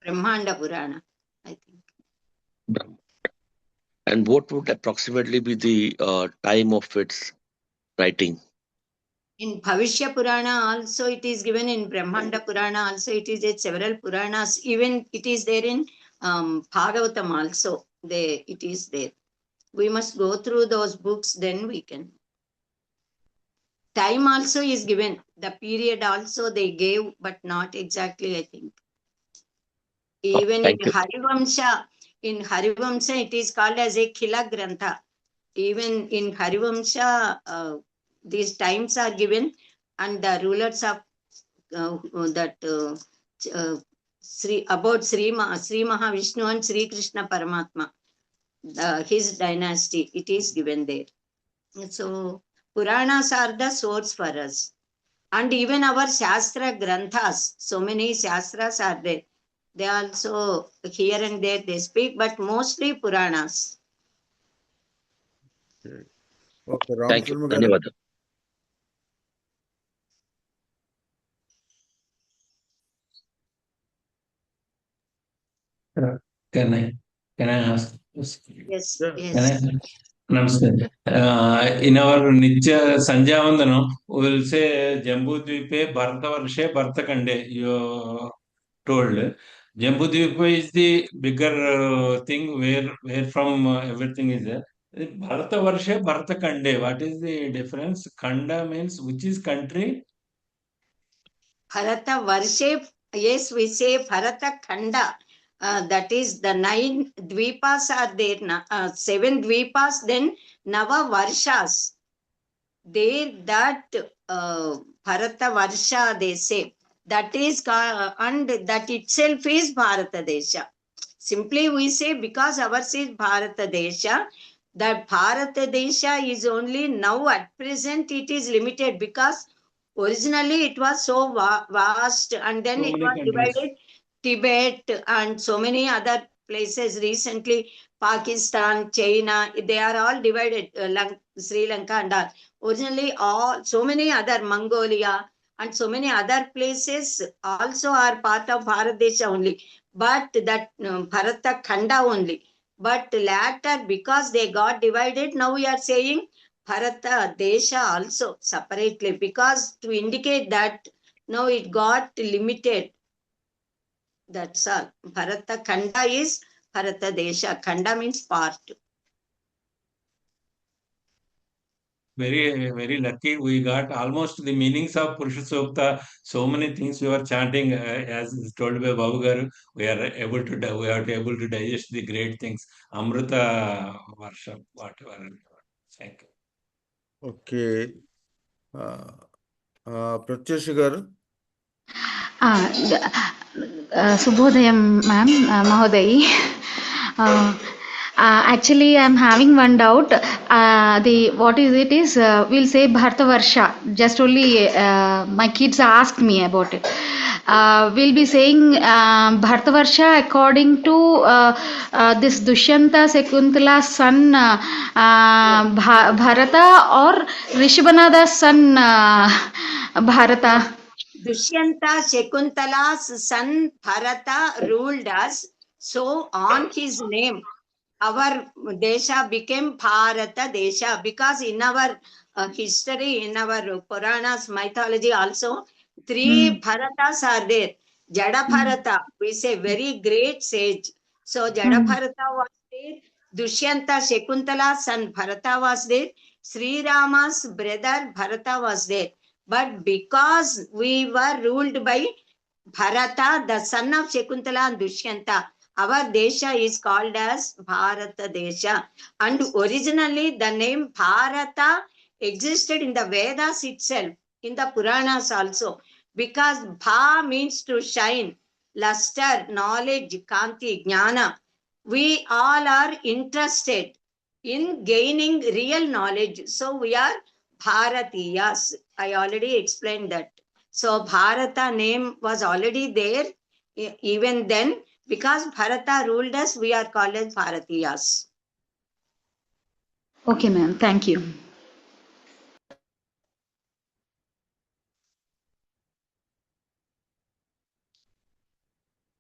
Brahmanda Purana, I think. Brahma. And what would approximately be the time of its writing? In Bhavishya Purana also it is given, in Brahmanda Purana also it is there, several Puranas. Even it is there in Bhagavatam also. It is there. We must go through those books, then we can. Time also is given. The period also they gave, but not exactly, I think. Even in Harivamsha, it is called as a Khila Grantha. Even in Harivamsha, these times are given, and the rulers of about Sri Mahavishnu and Sri Krishna Paramatma, his dynasty, it is given there. So Puranas are the source for us. And even our Shastra Granthas, so many Shastras are there. They also here and there they speak, but mostly Puranas. Okay, Thank you. Ramsharma Garu. Dhanyawad. Can I ask? Yes, Yeah. yes. Namaste. In our Nitya Sanjyavandanam, we will say Jambudvipe Bharatavarshe Bhartakande. You told Jambudvipa is the bigger thing where from everything is there. Bharatavarshe Bhartakande. What is the difference? Kanda means which is country? Bharata Varshe, yes, we say Bharata Khanda. That is the 9 dvipas are there, 7 dvipas, then Nava Varshas. There that Bharata Varsha they say, that is, and that itself is Bharata Desha. Simply we say because ours is Bharata Desha, that Bharata Desha is only now at present it is limited, because originally it was so vast, and then So it many was countries. divided. Tibet and so many other places recently, Pakistan, China, they are all divided, Sri Lanka and all. Originally so many other, Mongolia and so many other places also are part of Bharat Desha only, but that Bharata Khanda only. But later, because they got divided, now we are saying Bharata Desha also separately, because to indicate that now it got limited. That's all. Bharata Khanda is Bharata Desha. Khanda means part. very lucky. We got almost the meanings of Purusha Sukta. So many things we were chanting, as is told by Babu Garu. We are able to digest the great things. Amrita Varsha, whatever. Thank you. Okay. Pratyush garu. Subhodayam, ma'am, Mahodayi. Actually, I'm having one doubt. The what is it is we'll say Bhartavarsha. Just only my kids asked me about it. We'll be saying Bhartavarsha according to this Dushyanta Sekuntala's son Bharata or Rishabhanada's son Bharata. Dushyanta Shakuntala's son Bharata ruled us. So on his name, our Desha became Bharata Desha, because in our history, in our Puranas, mythology also, three Bharatas are there. Jada Bharata, we say very great sage. So Jada Bharata was there. Dushyanta Shakuntala's son Bharata was there. Sri Rama's brother Bharata was there. But because we were ruled by Bharata, the son of Shakuntala and Dushyanta, our Desha is called as Bharata Desha. And originally the name Bharata existed in the Vedas itself, in the Puranas also, because Bha means to shine, luster, knowledge, Kanti, Jnana. We all are interested in gaining real knowledge. So we are Bharatiyas. I already explained that. So Bharata name was already there even then. Because Bharata ruled us, we are called as Bharatiyas. Okay, ma'am. Thank you.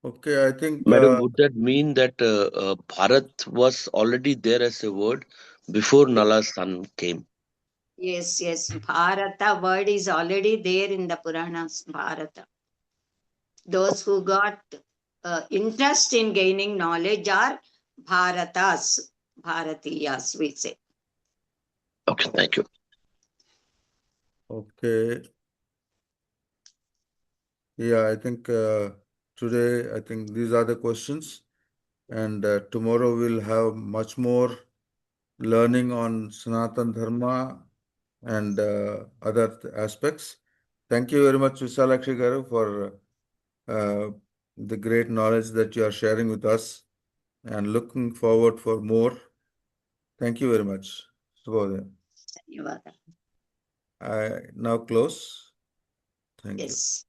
Okay, I think Madam, would that mean that Bharat was already there as a word before Nala's son came? Yes, yes. Bharata word is already there in the Puranas. Bharata. Those who got interest in gaining knowledge are Bharatas, Bharatiyas, we say. Okay, thank you. okay. Yeah, I think today, I think these are the questions, and tomorrow we'll have much more learning on Sanatan Dharma and other aspects. Thank you very much, Visalakshi garu, for the great knowledge that you are sharing with us, and looking forward for more. Thank you very much. Shubhodaya. Dhanyavada. I now close. Thank you. Yes.